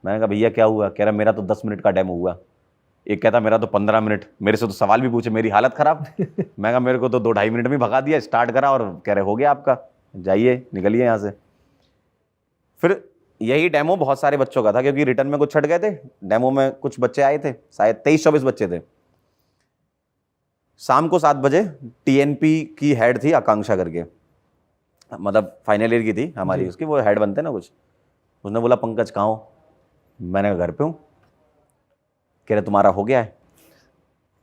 मैंने कहा भैया क्या हुआ। कह रहा मेरा तो 10 मिनट का डेमो हुआ। एक कहता मेरा तो 15 मिनट। मेरे से तो सवाल भी पूछे, मेरी हालत ख़राब। मैं कहा मेरे को तो 2-2.5 मिनट में भगा दिया, स्टार्ट करा और कह रहे हो गया आपका, जाइए निकलिए यहाँ से। फिर यही डेमो बहुत सारे बच्चों का था, क्योंकि रिटर्न में कुछ छट गए थे, डेमो में कुछ बच्चे आए थे, शायद 23-24 बच्चे थे। शाम को 7 बजे TNP की हेड थी आकांक्षा करके, मतलब फाइनल ईयर की थी हमारी, उसकी वो हेड बनते ना कुछ। उसने बोला पंकज कहाँ हो। मैंने कहा घर पे हूँ। कह रहे तुम्हारा हो गया है,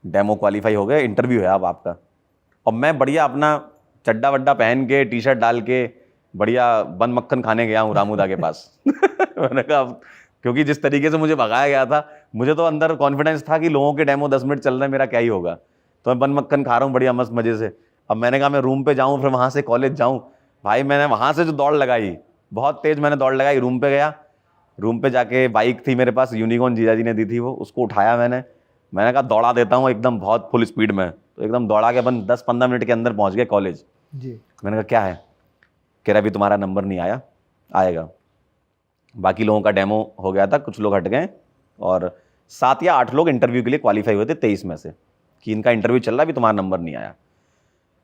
डेमो क्वालिफाई हो गया, इंटरव्यू है अब आपका। और मैं बढ़िया अपना चड्डा वड्डा पहन के, टी-शर्ट डाल के, बढ़िया बन मक्खन खाने गया हूँ रामूदा के पास। मैंने कहा क्योंकि जिस तरीके से मुझे भगाया गया था, मुझे तो अंदर कॉन्फिडेंस था कि लोगों के डेमो 10 मिनट चल रहे हैं, मेरा क्या ही होगा। तो मैं बन मक्खन खा रहा हूँ बढ़िया मस्त मजे से। अब मैंने कहा मैं रूम पे जाऊँ, फिर वहाँ से कॉलेज जाऊँ। भाई मैंने वहाँ से जो दौड़ लगाई, बहुत तेज मैंने दौड़ लगाई। रूम पे गया, रूम पे जाके बाइक थी मेरे पास, यूनिकॉर्न जीजा जी ने दी थी वो, उसको उठाया मैंने कहा दौड़ा देता हूँ एकदम बहुत फुल स्पीड में। तो एकदम दौड़ा के अपन 10-15 मिनट के अंदर पहुँच गए कॉलेज। जी मैंने कहा क्या है। कह रहा अभी तुम्हारा नंबर नहीं आया, आएगा। बाकी लोगों का डेमो हो गया था, कुछ लोग हट गए, और 7 या 8 लोग इंटरव्यू के लिए क्वालिफाई हुए थे 23 में से, कि इनका इंटरव्यू चल रहा है, अभी तुम्हारा नंबर नहीं आया।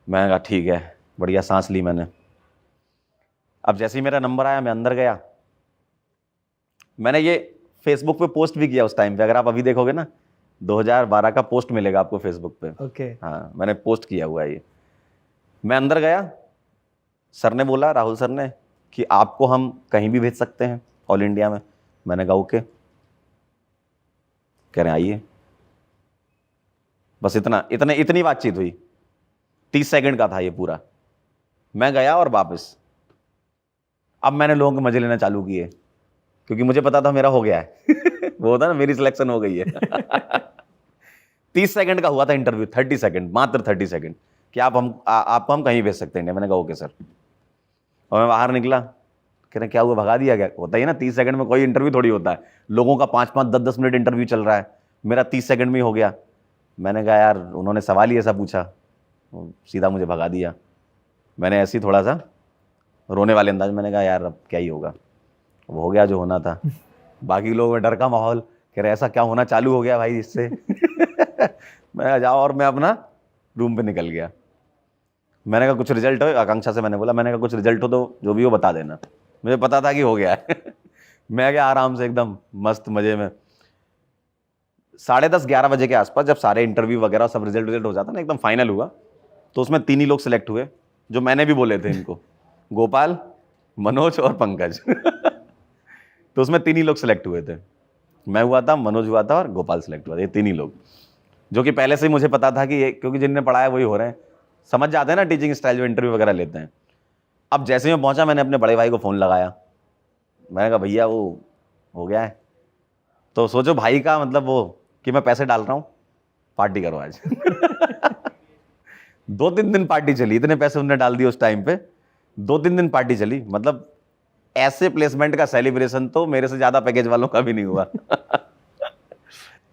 मैंने कहा ठीक है, बढ़िया सांस ली मैंने। अब जैसे ही मेरा नंबर आया, मैं अंदर गया। मैंने ये फेसबुक पे पोस्ट भी किया उस टाइम पे, अगर आप अभी देखोगे ना 2012 का पोस्ट मिलेगा आपको फेसबुक पे। ओके हाँ मैंने पोस्ट किया हुआ है ये। मैं अंदर गया, सर ने बोला, राहुल सर ने, कि आपको हम कहीं भी भेज सकते हैं ऑल इंडिया में। मैंने कहा ओके। कह रहे आइए। बस इतनी बातचीत हुई, 30 सेकंड का था ये पूरा। मैं गया और वापस। अब मैंने लोगों के मजे लेना चालू किए, क्योंकि मुझे पता था मेरा हो गया है। वो होता ना मेरी सिलेक्शन हो गई है। 30 सेकंड का हुआ था इंटरव्यू, 30 सेकंड, मात्र 30 सेकंड, कि आपको हम कहीं भेज सकते हैं। मैंने कहा ओके सर। और मैं बाहर निकला। कह रहे क्या हुआ, भगा दिया क्या। होता ही ना 30 सेकंड में कोई इंटरव्यू थोड़ी होता है, लोगों का 5-5, 10-10 मिनट इंटरव्यू चल रहा है, मेरा 30 सेकंड में ही हो गया। मैंने कहा यार उन्होंने सवाल ही ऐसा पूछा, सीधा मुझे भगा दिया। मैंने ऐसे ही थोड़ा सा रोने वाले अंदाज, मैंने कहा यार अब क्या ही होगा, वो हो गया जो होना था। बाकी लोगों में डर का माहौल, कह रहे ऐसा क्या होना चालू हो गया भाई इससे। मैं जाओ, और मैं अपना रूम पे निकल गया। मैंने कहा कुछ रिजल्ट हो, आकांक्षा से मैंने बोला, मैंने कहा कुछ रिजल्ट हो तो जो भी हो बता देना। मुझे पता था कि हो गया है। मैं गया आराम से एकदम मस्त मजे में। 10:30-11 बजे के आसपास जब सारे इंटरव्यू वगैरह सब रिजल्ट हो जाता ना, एकदम फाइनल हुआ, तो उसमें 3 ही लोग सिलेक्ट हुए जो मैंने भी बोले थे इनको, गोपाल, मनोज और पंकज। तो उसमें 3 ही लोग सिलेक्ट हुए थे। मैं हुआ था, मनोज हुआ था और गोपाल सिलेक्ट हुआ था। ये 3 ही लोग, जो कि पहले से ही मुझे पता था कि क्योंकि जिनने पढ़ाया वही हो रहे हैं, समझ जाते हैं ना टीचिंग स्टाइल जो इंटरव्यू वगैरह लेते हैं। अब जैसे ही मैं पहुंचा, मैंने अपने बड़े भाई को फ़ोन लगाया। मैंने कहा भैया वो हो गया है। तो सोचो भाई का मतलब वो कि मैं पैसे डाल रहा हूँ, पार्टी करो आज। 2-3 दिन पार्टी चली, इतने पैसे उन्होंने डाल दिए उस टाइम पे, 2-3 दिन पार्टी चली। मतलब ऐसे प्लेसमेंट का सेलिब्रेशन तो मेरे से ज्यादा पैकेज वालों का भी नहीं हुआ।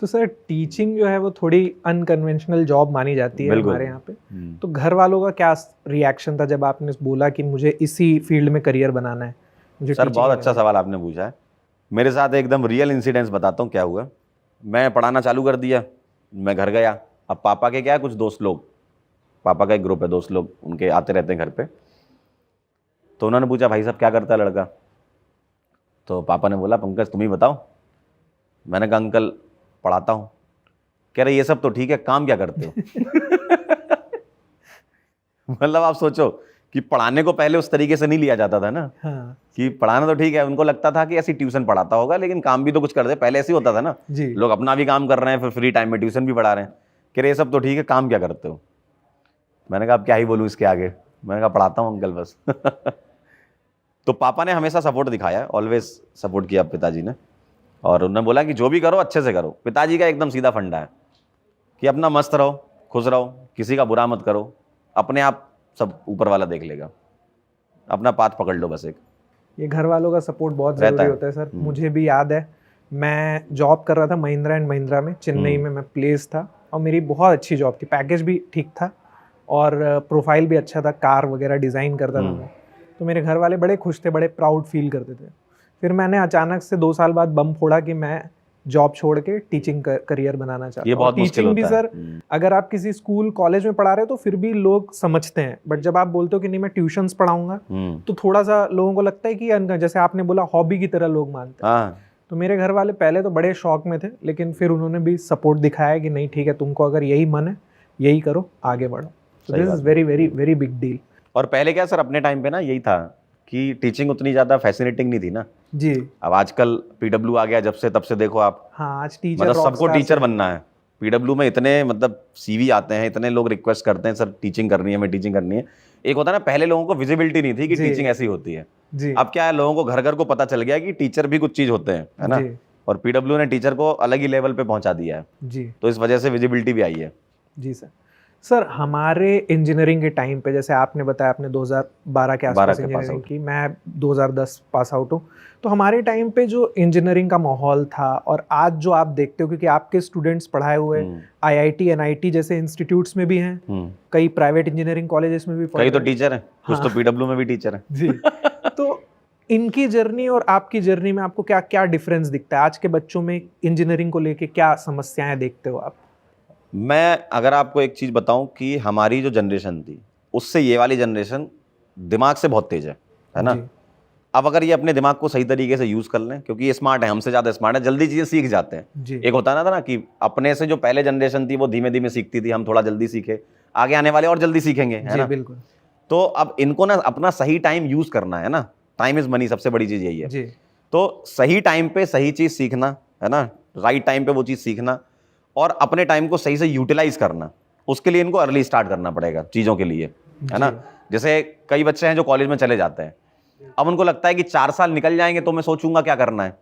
तो सर टीचिंग जो है वो थोड़ी अनकन्वेंशनल जॉब मानी जाती है बिल्कुल। हमारे यहाँ पे, तो घर वालों का क्या रिएक्शन था जब आपने बोला कि मुझे इसी फील्ड में करियर बनाना है? मुझे सर teaching बहुत में अच्छा सवाल आपने पूछा है। मेरे साथ एकदम रियल इंसिडेंट्स बताता हूँ क्या हुआ। मैं पढ़ाना चालू कर दिया, मैं घर गया। अब पापा के क्या है, कुछ दोस्त लोग, पापा का एक ग्रुप है दोस्त लोग, उनके आते रहते हैं घर पे। तो उन्होंने पूछा भाई साहब क्या करता है लड़का? तो पापा ने बोला पंकज तुम ही बताओ। मैंने कहा अंकल पढ़ाता हूँ। कह रहे ये सब तो ठीक है, काम क्या करते हो? मतलब आप सोचो कि पढ़ाने को पहले उस तरीके से नहीं लिया जाता था ना, हाँ कि पढ़ाना तो ठीक है, उनको लगता था कि ऐसी ट्यूशन पढ़ाता होगा लेकिन काम भी तो कुछ कर दे। पहले ऐसे ही होता था ना, जी, लोग अपना भी काम कर रहे हैं, फिर फ्री टाइम में ट्यूशन भी पढ़ा रहे हैं। कह रहे ये सब तो ठीक है, काम क्या करते हो? मैंने कहा अब क्या ही बोलूँ इसके आगे। मैंने कहा पढ़ाता हूँ अंकल बस। तो पापा ने हमेशा सपोर्ट दिखाया, ऑलवेज सपोर्ट किया पिताजी ने, और उन्होंने बोला कि जो भी करो अच्छे से करो। पिताजी का एकदम सीधा फंडा है कि अपना मस्त रहो, खुश रहो, किसी का बुरा मत करो, अपने आप सब ऊपर वाला देख लेगा, अपना पाथ पकड़ लो बस एक। ये घर वालों का सपोर्ट बहुत रहता ज़रूरी है। होता है सर। मुझे भी याद है, मैं जॉब कर रहा था महिंद्रा एंड महिंद्रा में, चेन्नई में मैं प्लेस था, और मेरी बहुत अच्छी जॉब थी, पैकेज भी ठीक था और प्रोफाइल भी अच्छा था, कार वगैरह डिज़ाइन करता था मैं। तो मेरे घर वाले बड़े खुश थे, बड़े प्राउड फील करते थे। फिर मैंने अचानक से 2 साल बाद बम फोड़ा कि मैं जॉब छोड़ के टीचिंग करियर बनाना चाहता ये हूँ। बहुत मुश्किल टीचिंग भी होता है। सर, अगर आप किसी स्कूल कॉलेज में पढ़ा रहे हो तो फिर भी लोग समझते हैं, बट जब आप बोलते हो कि नहीं मैं ट्यूशंस पढ़ाऊंगा, तो थोड़ा सा लोगों को लगता है कि जैसे आपने बोला हॉबी की तरह लोग मानते हैं। हाँ, तो मेरे घर वाले पहले तो बड़े शौक में थे, लेकिन फिर उन्होंने भी सपोर्ट दिखाया कि नहीं ठीक है, तुमको अगर यही मन है यही करो, आगे बढ़ो। सही दिस बात is very very very big deal. और पहले क्या सर, अपने टाइम पे ना यही था कि टीचिंग उतनी ज़्यादा फैसिनेटिंग नहीं थी ना। जी अब आजकल पीडब्ल्यू आ गया जब से, तब से देखो आप, हाँ, आज टीचर मतलब सबको टीचर बनना है। पीडब्ल्यू में इतने मतलब सीवी आते हैं, इतने लोग रिक्वेस्ट करते हैं सर टीचिंग करनी है, मैं टीचिंग करनी है। एक होता है ना, पहले लोगों को विजिबिलिटी नहीं थी कि जी। टीचिंग ऐसी होती है। जी अब क्या है, लोगों को घर घर को पता चल गया कि टीचर भी कुछ चीज़ होते हैं, है ना। जी और पीडब्ल्यू ने टीचर को अलग ही लेवल पे पहुंचा दिया है, जी तो इस वजह से विजिबिलिटी भी आई है। जी सर। सर हमारे इंजीनियरिंग के टाइम पे, जैसे आपने बताया आपने 2012 के 12 आसपास के पास इंजीनियरिंग आउट। की, मैं 2010 पास आउट हूँ। तो हमारे टाइम पे जो इंजीनियरिंग का माहौल था और आज जो आप देखते हो, क्योंकि आपके स्टूडेंट्स पढ़ाए हुए आईआईटी एनआईटी जैसे इंस्टीट्यूट्स में भी हैं, कई प्राइवेट इंजीनियरिंग कॉलेजेस में भी पढ़ कई तो रहे हैं। टीचर हैं, कुछ तो पीडब्ल्यू में भी टीचर हैं। जी तो इनकी जर्नी और आपकी जर्नी में आपको क्या क्या डिफरेंस दिखता है? आज के बच्चों में इंजीनियरिंग को लेके क्या समस्याएं देखते हो आप? मैं अगर आपको एक चीज़ बताऊं कि हमारी जो जनरेशन थी उससे ये वाली जनरेशन दिमाग से बहुत तेज है ना। जी। अब अगर ये अपने दिमाग को सही तरीके से यूज़ कर लें, क्योंकि ये स्मार्ट है, हमसे ज़्यादा स्मार्ट है, जल्दी चीज़ें सीख जाते हैं। जी एक होता ना था ना कि अपने से जो पहले जनरेशन थी वो धीमे धीमे सीखती थी, हम थोड़ा जल्दी सीखे, आगे आने वाले और जल्दी सीखेंगे, है जी ना। बिल्कुल। तो अब इनको ना अपना सही टाइम यूज़ करना है ना, टाइम इज़ मनी, सबसे बड़ी चीज़ यही है। जी तो सही टाइम पे सही चीज़ सीखना, है ना, राइट टाइम पे वो चीज़ सीखना, और अपने टाइम को सही से यूटिलाइज करना, उसके लिए इनको अर्ली स्टार्ट करना पड़ेगा चीज़ों के लिए, है ना। जैसे कई बच्चे हैं जो कॉलेज में चले जाते हैं, अब उनको लगता है कि 4 साल निकल जाएंगे तो मैं सोचूंगा क्या करना है।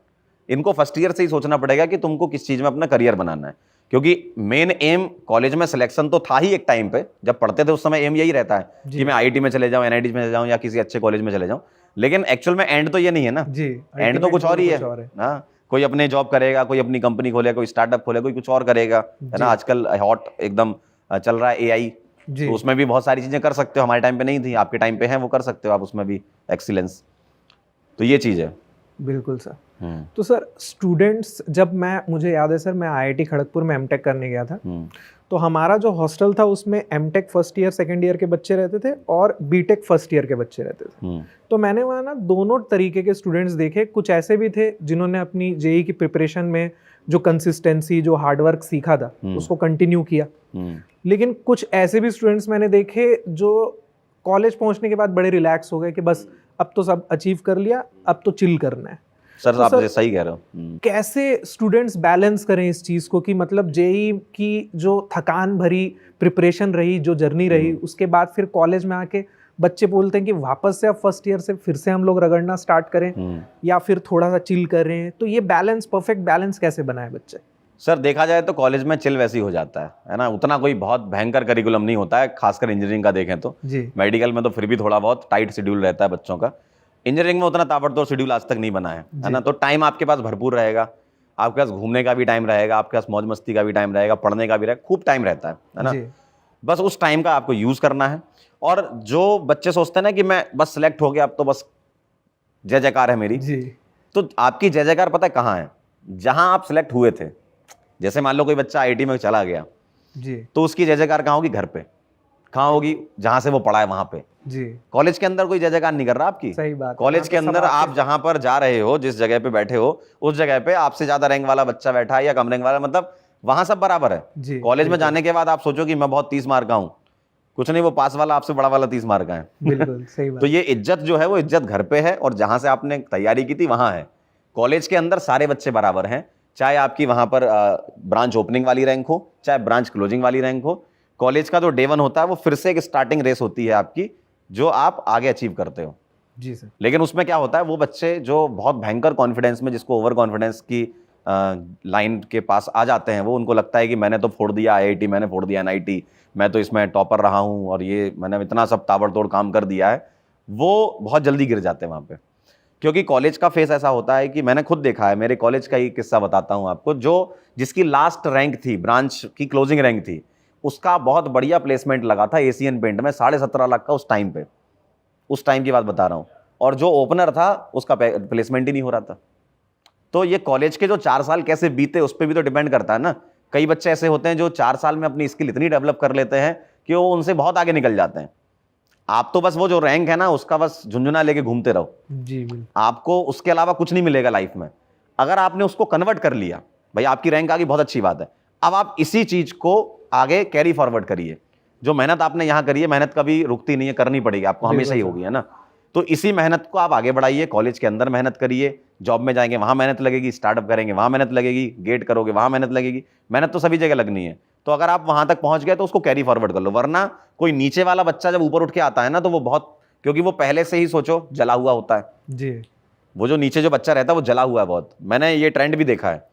इनको फर्स्ट ईयर से ही सोचना पड़ेगा कि तुमको किस चीज़ में अपना करियर बनाना है, क्योंकि मेन एम कॉलेज में सिलेक्शन तो था ही एक टाइम पे, जब पढ़ते थे उस समय एम यही रहता है कि मैं आईआईटी में चले जाऊँ, एनआईटी में चले जाऊँ, या किसी अच्छे कॉलेज में चले जाऊँ। लेकिन एक्चुअल में एंड तो ये नहीं है ना, जी एंड तो कुछ और ही है। हाँ, कोई अपने जॉब करेगा, कोई अपनी कंपनी खोलेगा, कोई स्टार्टअप खोलेगा, कोई कुछ और करेगा, है ना। आजकल हॉट एकदम चल रहा है एआई, जी तो उसमें भी बहुत सारी चीजें कर सकते हो। हमारे टाइम पे नहीं थी, आपके टाइम पे है, वो कर सकते हो आप उसमें भी एक्सीलेंस। तो ये चीज है। बिल्कुल सर। तो सर स्टूडेंट्स, जब मुझे याद है सर, मैं आईआईटी खड़गपुर में एमटेक करने गया था, तो हमारा जो हॉस्टल था उसमें MTech first year second year के बच्चे रहते थे और बीटेक फर्स्ट ईयर के बच्चे रहते थे। तो मैंने वहाँ ना दोनों तरीके के स्टूडेंट्स देखे। कुछ ऐसे भी थे जिन्होंने अपनी जेई की प्रिपरेशन में जो कंसिस्टेंसी, जो हार्डवर्क सीखा था उसको कंटिन्यू किया, लेकिन कुछ ऐसे भी स्टूडेंट्स मैंने देखे जो कॉलेज पहुंचने के बाद बड़े रिलैक्स हो गए कि बस अब तो सब अचीव कर लिया, अब तो चिल करना है। सर तो आप सर, सही कह रहे हो। कैसे स्टूडेंट्स बैलेंस करें इस चीज़ को कि मतलब जेई की जो थकान भरी प्रिपरेशन रही, जो जर्नी रही, उसके बाद फिर कॉलेज में आके बच्चे बोलते हैं कि वापस से अब फर्स्ट ईयर से फिर से हम लोग रगड़ना स्टार्ट करें, या फिर थोड़ा सा चिल कर रहे हैं। तो ये बैलेंस, परफेक्ट बैलेंस कैसे बनाए बच्चे? सर देखा जाए तो कॉलेज में चिल वैसे ही हो जाता है ना, उतना कोई बहुत भयंकर करिकुलम नहीं होता है, खासकर इंजीनियरिंग का देखें तो। जी मेडिकल में तो फिर भी थोड़ा बहुत टाइट शेड्यूल रहता है बच्चों का, इंजीनियरिंग में उतना ताबड़तोड़ शेड्यूल आज तक नहीं बना है ना। तो टाइम आपके पास भरपूर रहेगा, आपके पास घूमने का भी टाइम रहेगा, आपके पास मौज मस्ती का भी टाइम रहेगा, पढ़ने का भी रहेगा, खूब टाइम रहता है ना। जी बस उस टाइम का आपको यूज करना है। और जो बच्चे सोचते हैं ना कि मैं बस सिलेक्ट हो गया अब तो बस जय जयकार है मेरी, जी तो आपकी जय जयकार पता है कहाँ है? जहां आप सिलेक्ट हुए थे। जैसे मान लो कोई बच्चा आईआईटी में चला गया, जी तो उसकी जय जयकार कहाँ होगी? घर पे। कहाँ होगी? जहां से वो पढ़ा है वहां पे। जी कॉलेज के अंदर कोई जय जयकार नहीं कर रहा आपकी। सही बात है। कॉलेज के यहाँ पे सब अंदर आपके- आप जहां पर जा रहे हो, जिस जगह पे बैठे हो, उस जगह पे आपसे ज्यादा रैंक वाला बच्चा बैठा है या कम रैंक वाला, मतलब वहां सब बराबर है। जी कॉलेज में बिल्कुल, जाने के बाद आप सोचो कि मैं बहुत 30 मार्क का हूं, कुछ नहीं, वो पास वाला आपसे बड़ा वाला 30 मार्क का है। बिल्कुल सही बात। तो ये इज्जत जो है वो इज्जत घर पे है, और जहां से आपने तैयारी की थी वहां है। कॉलेज के अंदर सारे बच्चे बराबर हैं, चाहे आपकी वहां पर ब्रांच ओपनिंग वाली रैंक हो, चाहे ब्रांच क्लोजिंग वाली रैंक हो। कॉलेज का जो डे 1 होता है वो फिर से एक स्टार्टिंग रेस होती है आपकी, जो आप आगे अचीव करते हो। जी सर। लेकिन उसमें क्या होता है, वो बच्चे जो बहुत भयंकर कॉन्फिडेंस में, जिसको ओवर कॉन्फिडेंस की लाइन के पास आ जाते हैं, वो उनको लगता है कि मैंने तो फोड़ दिया आईआईटी, मैंने फोड़ दिया एनआईटी, मैं तो इसमें टॉपर रहा हूं और ये मैंने इतना सब ताबड़तोड़ काम कर दिया है, वो बहुत जल्दी गिर जाते हैं वहां पे। क्योंकि कॉलेज का फेस ऐसा होता है कि मैंने खुद देखा है, मेरे कॉलेज का ही किस्सा बताता हूं आपको। जो जिसकी लास्ट रैंक थी, ब्रांच की क्लोजिंग रैंक थी, उसका बहुत बढ़िया प्लेसमेंट लगा था एशियन पेंट में, 17.5 लाख का उस टाइम पे, उस टाइम की बात बता रहा हूं। और जो ओपनर था उसका प्लेसमेंट ही नहीं हो रहा था। तो ये कॉलेज के जो 4 साल कैसे बीते उस पर भी तो डिपेंड करता है ना। कई बच्चे ऐसे होते हैं जो 4 साल में अपनी स्किल इतनी डेवलप कर लेते हैं कि वो उनसे बहुत आगे निकल जाते हैं। आप तो बस वो जो रैंक है ना उसका बस झुंझुना लेके घूमते रहो, जी बिल्कुल आपको उसके अलावा कुछ नहीं मिलेगा लाइफ में। अगर आपने उसको कन्वर्ट कर लिया, भाई आपकी रैंक आ गई, बहुत अच्छी बात है, अब आप इसी चीज को आगे कैरी फॉरवर्ड करिए। जो मेहनत आपने यहां करी है, मेहनत कभी रुकती नहीं है, करनी पड़ेगी आपको, हमेशा ही होगी, है ना। तो इसी मेहनत को आप आगे बढ़ाइए, कॉलेज के अंदर मेहनत करिए, जॉब में जाएंगे वहां मेहनत लगेगी, स्टार्टअप करेंगे वहां मेहनत लगेगी, गेट करोगे वहां मेहनत लगेगी, मेहनत तो सभी जगह लगनी है। तो अगर आप वहां तक पहुंच गए तो उसको कैरी फॉरवर्ड कर लो। वरना कोई नीचे वाला बच्चा जब ऊपर उठ के आता है ना, तो वो बहुत, क्योंकि वो पहले से ही सोचो जला हुआ होता है। जी वो जो नीचे जो बच्चा रहता है वो जला हुआ है बहुत। मैंने ये ट्रेंड भी देखा है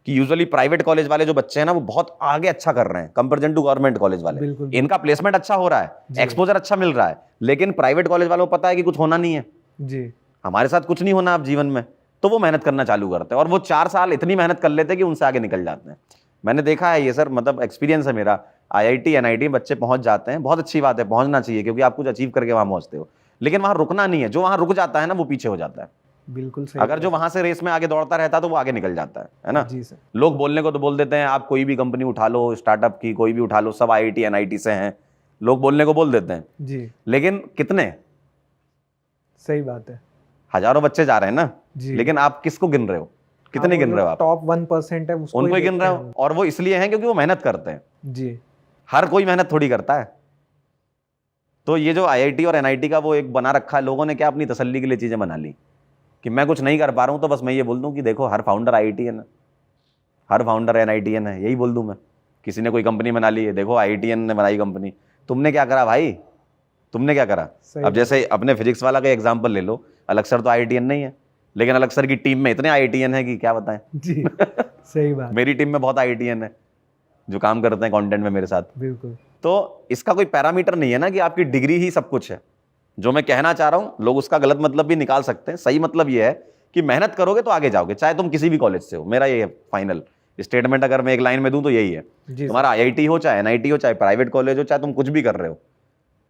कि यूजुअली प्राइवेट कॉलेज वाले जो बच्चे हैं ना, वो बहुत आगे अच्छा कर रहे हैं कंपेरिजन टू गवर्नमेंट कॉलेज वाले। बिल्कुल। इनका प्लेसमेंट अच्छा हो रहा है, एक्सपोजर अच्छा मिल रहा है, लेकिन प्राइवेट कॉलेज वालों को पता है कि कुछ होना नहीं है, जी हमारे साथ कुछ नहीं होना अब जीवन में, तो वो मेहनत करना चालू करते हैं और वो 4 साल इतनी मेहनत कर लेते हैं कि उनसे आगे निकल जाते हैं। मैंने देखा है ये सर, मतलब एक्सपीरियंस है मेरा। आईआईटी एनआईटी बच्चे पहुंच जाते हैं, बहुत अच्छी बात है, पहुंचना चाहिए, क्योंकि आप कुछ अचीव करके वहां पहुंचते हो। लेकिन वहां रुकना नहीं है, जो वहां रुक जाता है ना वो पीछे हो जाता है। बिल्कुल सही। अगर जो वहां से रेस में आगे दौड़ता रहता है तो वो आगे निकल जाता है ना। जी सर। लोग बोलने को तो बोल देते हैं, आप कोई भी कंपनी उठा लो, स्टार्टअप की कोई भी उठा लो, सब आईआईटी एनआईटी से हैं, लोग बोलने को बोल देते हैं। जी लेकिन कितने, सही बात है। हजारों बच्चे जा रहे हैं ना, जी लेकिन आप किसको गिन रहे हो, कितने गिन रहे हो आप? टॉप 1% है उसको उनको ही गिन देखते रहे हैं हो, और वो इसलिए हैं क्योंकि वो मेहनत करते हैं। हम। जी हर कोई मेहनत थोड़ी करता है। तो ये जो आईआईटी और एनआईटी का वो एक बना रखा है लोगों ने, क्या अपनी तसल्ली के लिए चीजें बना ली कि मैं कुछ नहीं कर पा रहा हूं तो बस मैं ये बोल दूं कि देखो हर फाउंडर आईआईटीएन है, हर फाउंडर एनआईटीएन है, यही बोल दूं मैं। किसी ने कोई कंपनी बना ली है, देखो आईआईटीएन ने बनाई कंपनी, तुमने क्या करा भाई, तुमने क्या करा? सही अब जैसे अपने फिजिक्स वाला का एग्जाम्पल ले लो, अलग सर तो आईआईटीएन नहीं है, लेकिन अलग सर की टीम में इतने आईआईटीएन है कि क्या बताएं। जी सही बात। मेरी टीम में बहुत आईआईटीएन है जो काम करते हैं कंटेंट में मेरे साथ। बिल्कुल। तो इसका कोई पैरामीटर नहीं है ना कि आपकी डिग्री ही सब कुछ है। जो मैं कहना चाह रहा हूं, लोग उसका गलत मतलब भी निकाल सकते हैं, सही मतलब ये है कि मेहनत करोगे तो आगे जाओगे, चाहे तुम किसी भी कॉलेज से हो। मेरा ये फाइनल स्टेटमेंट अगर मैं एक लाइन में दूं तो यही है, जी तुम्हारा आईआईटी हो, चाहे एनआईटी हो, चाहे प्राइवेट कॉलेज हो, चाहे तुम कुछ भी कर रहे हो,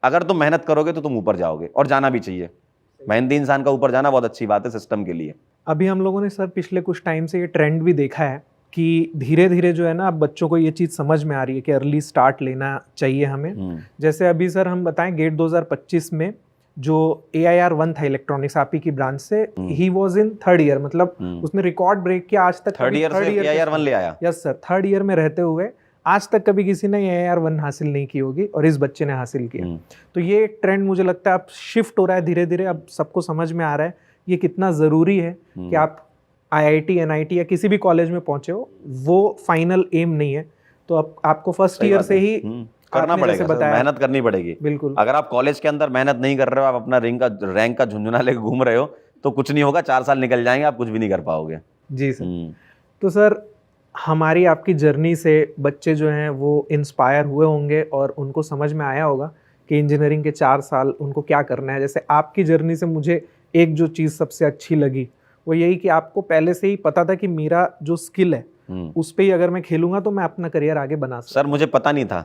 अगर तुम मेहनत करोगे तो तुम ऊपर जाओगे, और जाना भी चाहिए। मेहनती इंसान का ऊपर जाना बहुत अच्छी बात है सिस्टम के लिए। अभी हम लोगों ने सर पिछले कुछ टाइम से ये ट्रेंड भी देखा है कि धीरे धीरे जो है ना, अब बच्चों को ये चीज़ समझ में आ रही है कि अर्ली स्टार्ट लेना चाहिए हमें। जैसे अभी सर हम बताएं, गेट 2025 में जो AIR 1 था इलेक्ट्रॉनिक्स आपी की ब्रांच से, he was in 3rd year, मतलब उसने रिकॉर्ड ब्रेक किया। आज तक 3rd ईयर से AIR 1 ले आया। यस सर, 3rd ईयर में रहते हुए आज तक कभी किसी ने AIR 1 हासिल नहीं की होगी, और इस बच्चे ने हासिल किया। तो ये ट्रेंड मुझे लगता है अब शिफ्ट हो रहा है धीरे धीरे, अब सबको समझ में आ रहा है ये कितना ज़रूरी है कि आप IIT NIT या किसी भी कॉलेज में पहुंचे हो, वो फाइनल एम नहीं है। तो अब आपको फर्स्ट ईयर से ही करना पड़ेगा, मेहनत करनी पड़ेगी। बिल्कुल। अगर आप कॉलेज के अंदर मेहनत नहीं कर रहे हो, आप अपना रैंक का झुंझुना लेके घूम रहे हो, तो कुछ नहीं होगा, 4 साल निकल जाएंगे, आप कुछ भी नहीं कर पाओगे। जी सर। तो सर हमारी आपकी जर्नी से बच्चे जो हैं वो इंस्पायर हुए होंगे और उनको समझ में आया होगा कि इंजीनियरिंग के 4 साल उनको क्या करना है। जैसे आपकी जर्नी से मुझे एक जो चीज़ सबसे अच्छी लगी वो यही कि आपको पहले से ही पता था कि मेरा जो स्किल है उस पे ही अगर मैं खेलूंगा तो मैं अपना करियर आगे बना सकता। सर मुझे पता नहीं था,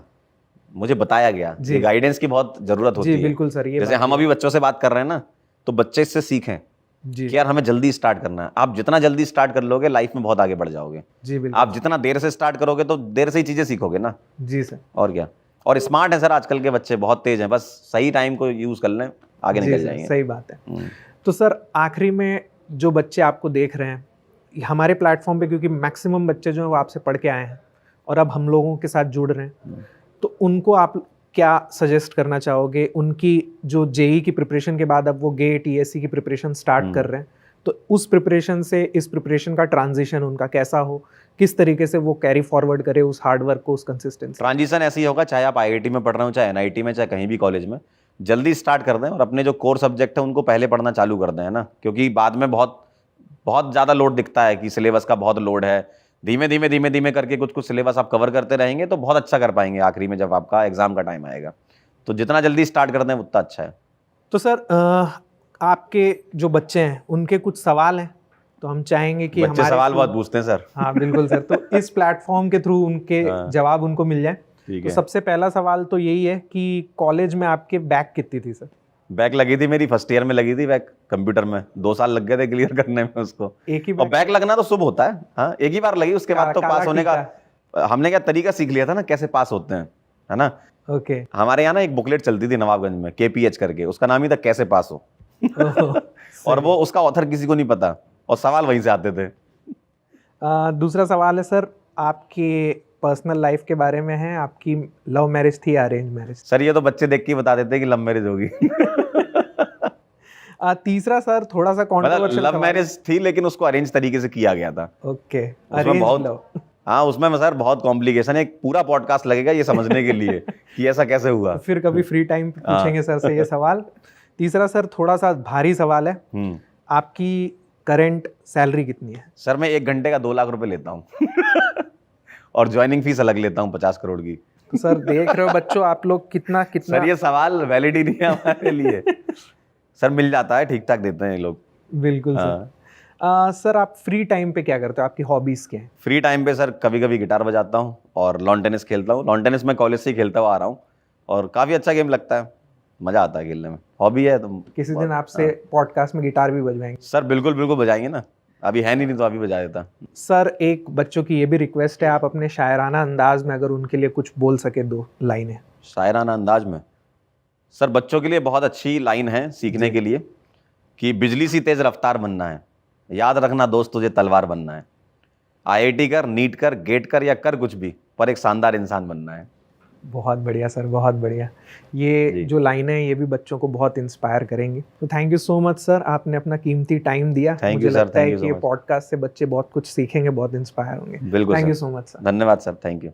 मुझे बताया गया। जी। गाइडेंस की बहुत जरूरत होती जी है। बिल्कुल सर, ये जैसे हम अभी बच्चों से बात कर रहे हैं ना, तो बच्चे इससे सीखें जी कि यार हमें जल्दी स्टार्ट करना है। आप जितना जल्दी स्टार्ट कर लोगे लाइफ में बहुत आगे बढ़ जाओगे। जी बिल्कुल। आप जितना देर से स्टार्ट करोगे तो देर से ही चीजें सीखोगे ना। जी सर। और क्या, और स्मार्ट है सर, आजकल के बच्चे बहुत तेज हैं, बस सही टाइम को यूज कर लें, आगे जी निकल सर, जाएंगे। सही बात है। तो सर आखिरी में जो बच्चे आपको देख रहे हैं हमारे प्लेटफॉर्म पे, क्योंकि मैक्सिमम बच्चे जो हैं वो आपसे पढ़ के आए हैं और अब हम लोगों के साथ जुड़ रहे हैं, तो उनको आप क्या सजेस्ट करना चाहोगे? उनकी जो जेई की प्रिपरेशन के बाद अब वो गेट टीएससी की प्रिपरेशन स्टार्ट कर रहे हैं, तो उस प्रिपरेशन से इस प्रिपरेशन का ट्रांजिशन उनका कैसा हो, किस तरीके से वो कैरी फॉरवर्ड करे उस हार्ड वर्क को, उस कंसिस्टेंसी? ट्रांजिशन ऐसे ही होगा, चाहे आप आईआईटी में पढ़ रहे हो, चाहे एनआईटी में, चाहे कहीं भी कॉलेज में, जल्दी स्टार्ट कर दें और अपने जो कोर सब्जेक्ट है उनको पहले पढ़ना चालू कर दें, है ना। क्योंकि बाद में बहुत बहुत ज़्यादा लोड दिखता है कि सिलेबस का बहुत लोड है। धीमे धीमे करके कुछ कुछ सिलेबस आप कवर करते रहेंगे तो बहुत अच्छा कर पाएंगे आखिरी में जब आपका एग्जाम का टाइम आएगा। तो जितना जल्दी स्टार्ट कर दें उतना अच्छा है। तो सर आपके जो बच्चे हैं उनके कुछ सवाल हैं, तो हम चाहेंगे कि बच्चे हमारे सवाल बहुत पूछते हैं सर। हाँ बिल्कुल सर, तो इस प्लेटफॉर्म के थ्रू उनके जवाब उनको मिल जाए। ठीक तो है। सबसे पहला सवाल तो यही है कि कॉलेज में आपके बैक कितनी थी सर? बैक लगी थी मेरी, फर्स्ट ईयर में लगी थी बैक, कंप्यूटर में 2 साल लग गए थे क्लियर करने में उसको। एक ही और बैक लगना तो शुभ होता है, हाँ, एक ही बार लगी, उसके बाद तो पास होने का हमने क्या तरीका सीख लिया था ना, कैसे पास होते हैं, है ना। ओके। हमारे यहाँ ना एक बुकलेट चलती थी नवाबगंज में, केपीएच करके, उसका नाम ही था कैसे पास हो। और वो उसका ऑथर किसी को नहीं पता और सवाल वहीं से आते थे। दूसरा सवाल है सर, आपके पर्सनल लाइफ के बारे में है, आपकी लव मैरिज थी या अरेंज मैरिज? सर ये तो बच्चे देख के ही बता देते हैं कि लव मैरिज होगी। तीसरा सर थोड़ा सा कंट्रोवर्शियल लव मैरिज थी लेकिन उसको अरेंज तरीके से किया गया था। ओके, उसमें अरेंज बहुत लव। हाँ, उसमें सर बहुत कॉम्प्लिकेशन है, एक पूरा पॉडकास्ट लगेगा ये समझने के लिए कि ऐसा कैसे हुआ। तो फिर कभी फ्री टाइम पूछेंगे सर से ये सवाल। तीसरा सर थोड़ा सा भारी सवाल है, आपकी करंट सैलरी कितनी है? सर मैं 1 घंटे का 2 लाख रुपए लेता हूँ। और ज्वाइनिंग फीस अलग लेता हूँ 50 करोड़ की। तो सर देख रहे हो बच्चों आप लोग कितना सर ये सवाल वैलिड ही नहीं है हमारे लिए। सर मिल जाता है, ठीक ठाक देते हैं ये लोग। बिल्कुल सर। सर आप फ्री टाइम पे क्या करते हो, आपकी हॉबीज क्या है? फ्री टाइम पे सर कभी कभी गिटार बजाता हूँ और लॉन टेनिस खेलता हूँ। लॉन टेनिस मैं कॉलेज से ही खेलता हुआ आ रहा हूँ और काफ़ी अच्छा गेम लगता है, मज़ा आता है खेलने में, हॉबी है। तो किसी दिन आपसे पॉडकास्ट में गिटार भी बजवाएंगे। सर बिल्कुल बिल्कुल बजाएंगे ना, अभी है नहीं तो अभी बजा देता। सर एक बच्चों की ये भी रिक्वेस्ट है, आप अपने शायराना अंदाज में अगर उनके लिए कुछ बोल सके 2 लाइनें। शायराना अंदाज में सर बच्चों के लिए बहुत अच्छी लाइन है सीखने के लिए कि बिजली सी तेज रफ्तार बनना है, याद रखना दोस्त तुझे तलवार बनना है। आईआईटी कर, नीट कर, गेट कर या कर कुछ भी, पर एक शानदार इंसान बनना है। बहुत बढ़िया सर, बहुत बढ़िया। ये जो लाइनें हैं ये भी बच्चों को बहुत इंस्पायर करेंगी। तो thank you so much sir, आपने अपना कीमती टाइम दिया। मुझे लगता है कि ये पॉडकास्ट से बच्चे बहुत कुछ सीखेंगे, बहुत इंस्पायर होंगे। बिल्कुल, thank you so much sir. धन्यवाद सर, थैंक यू।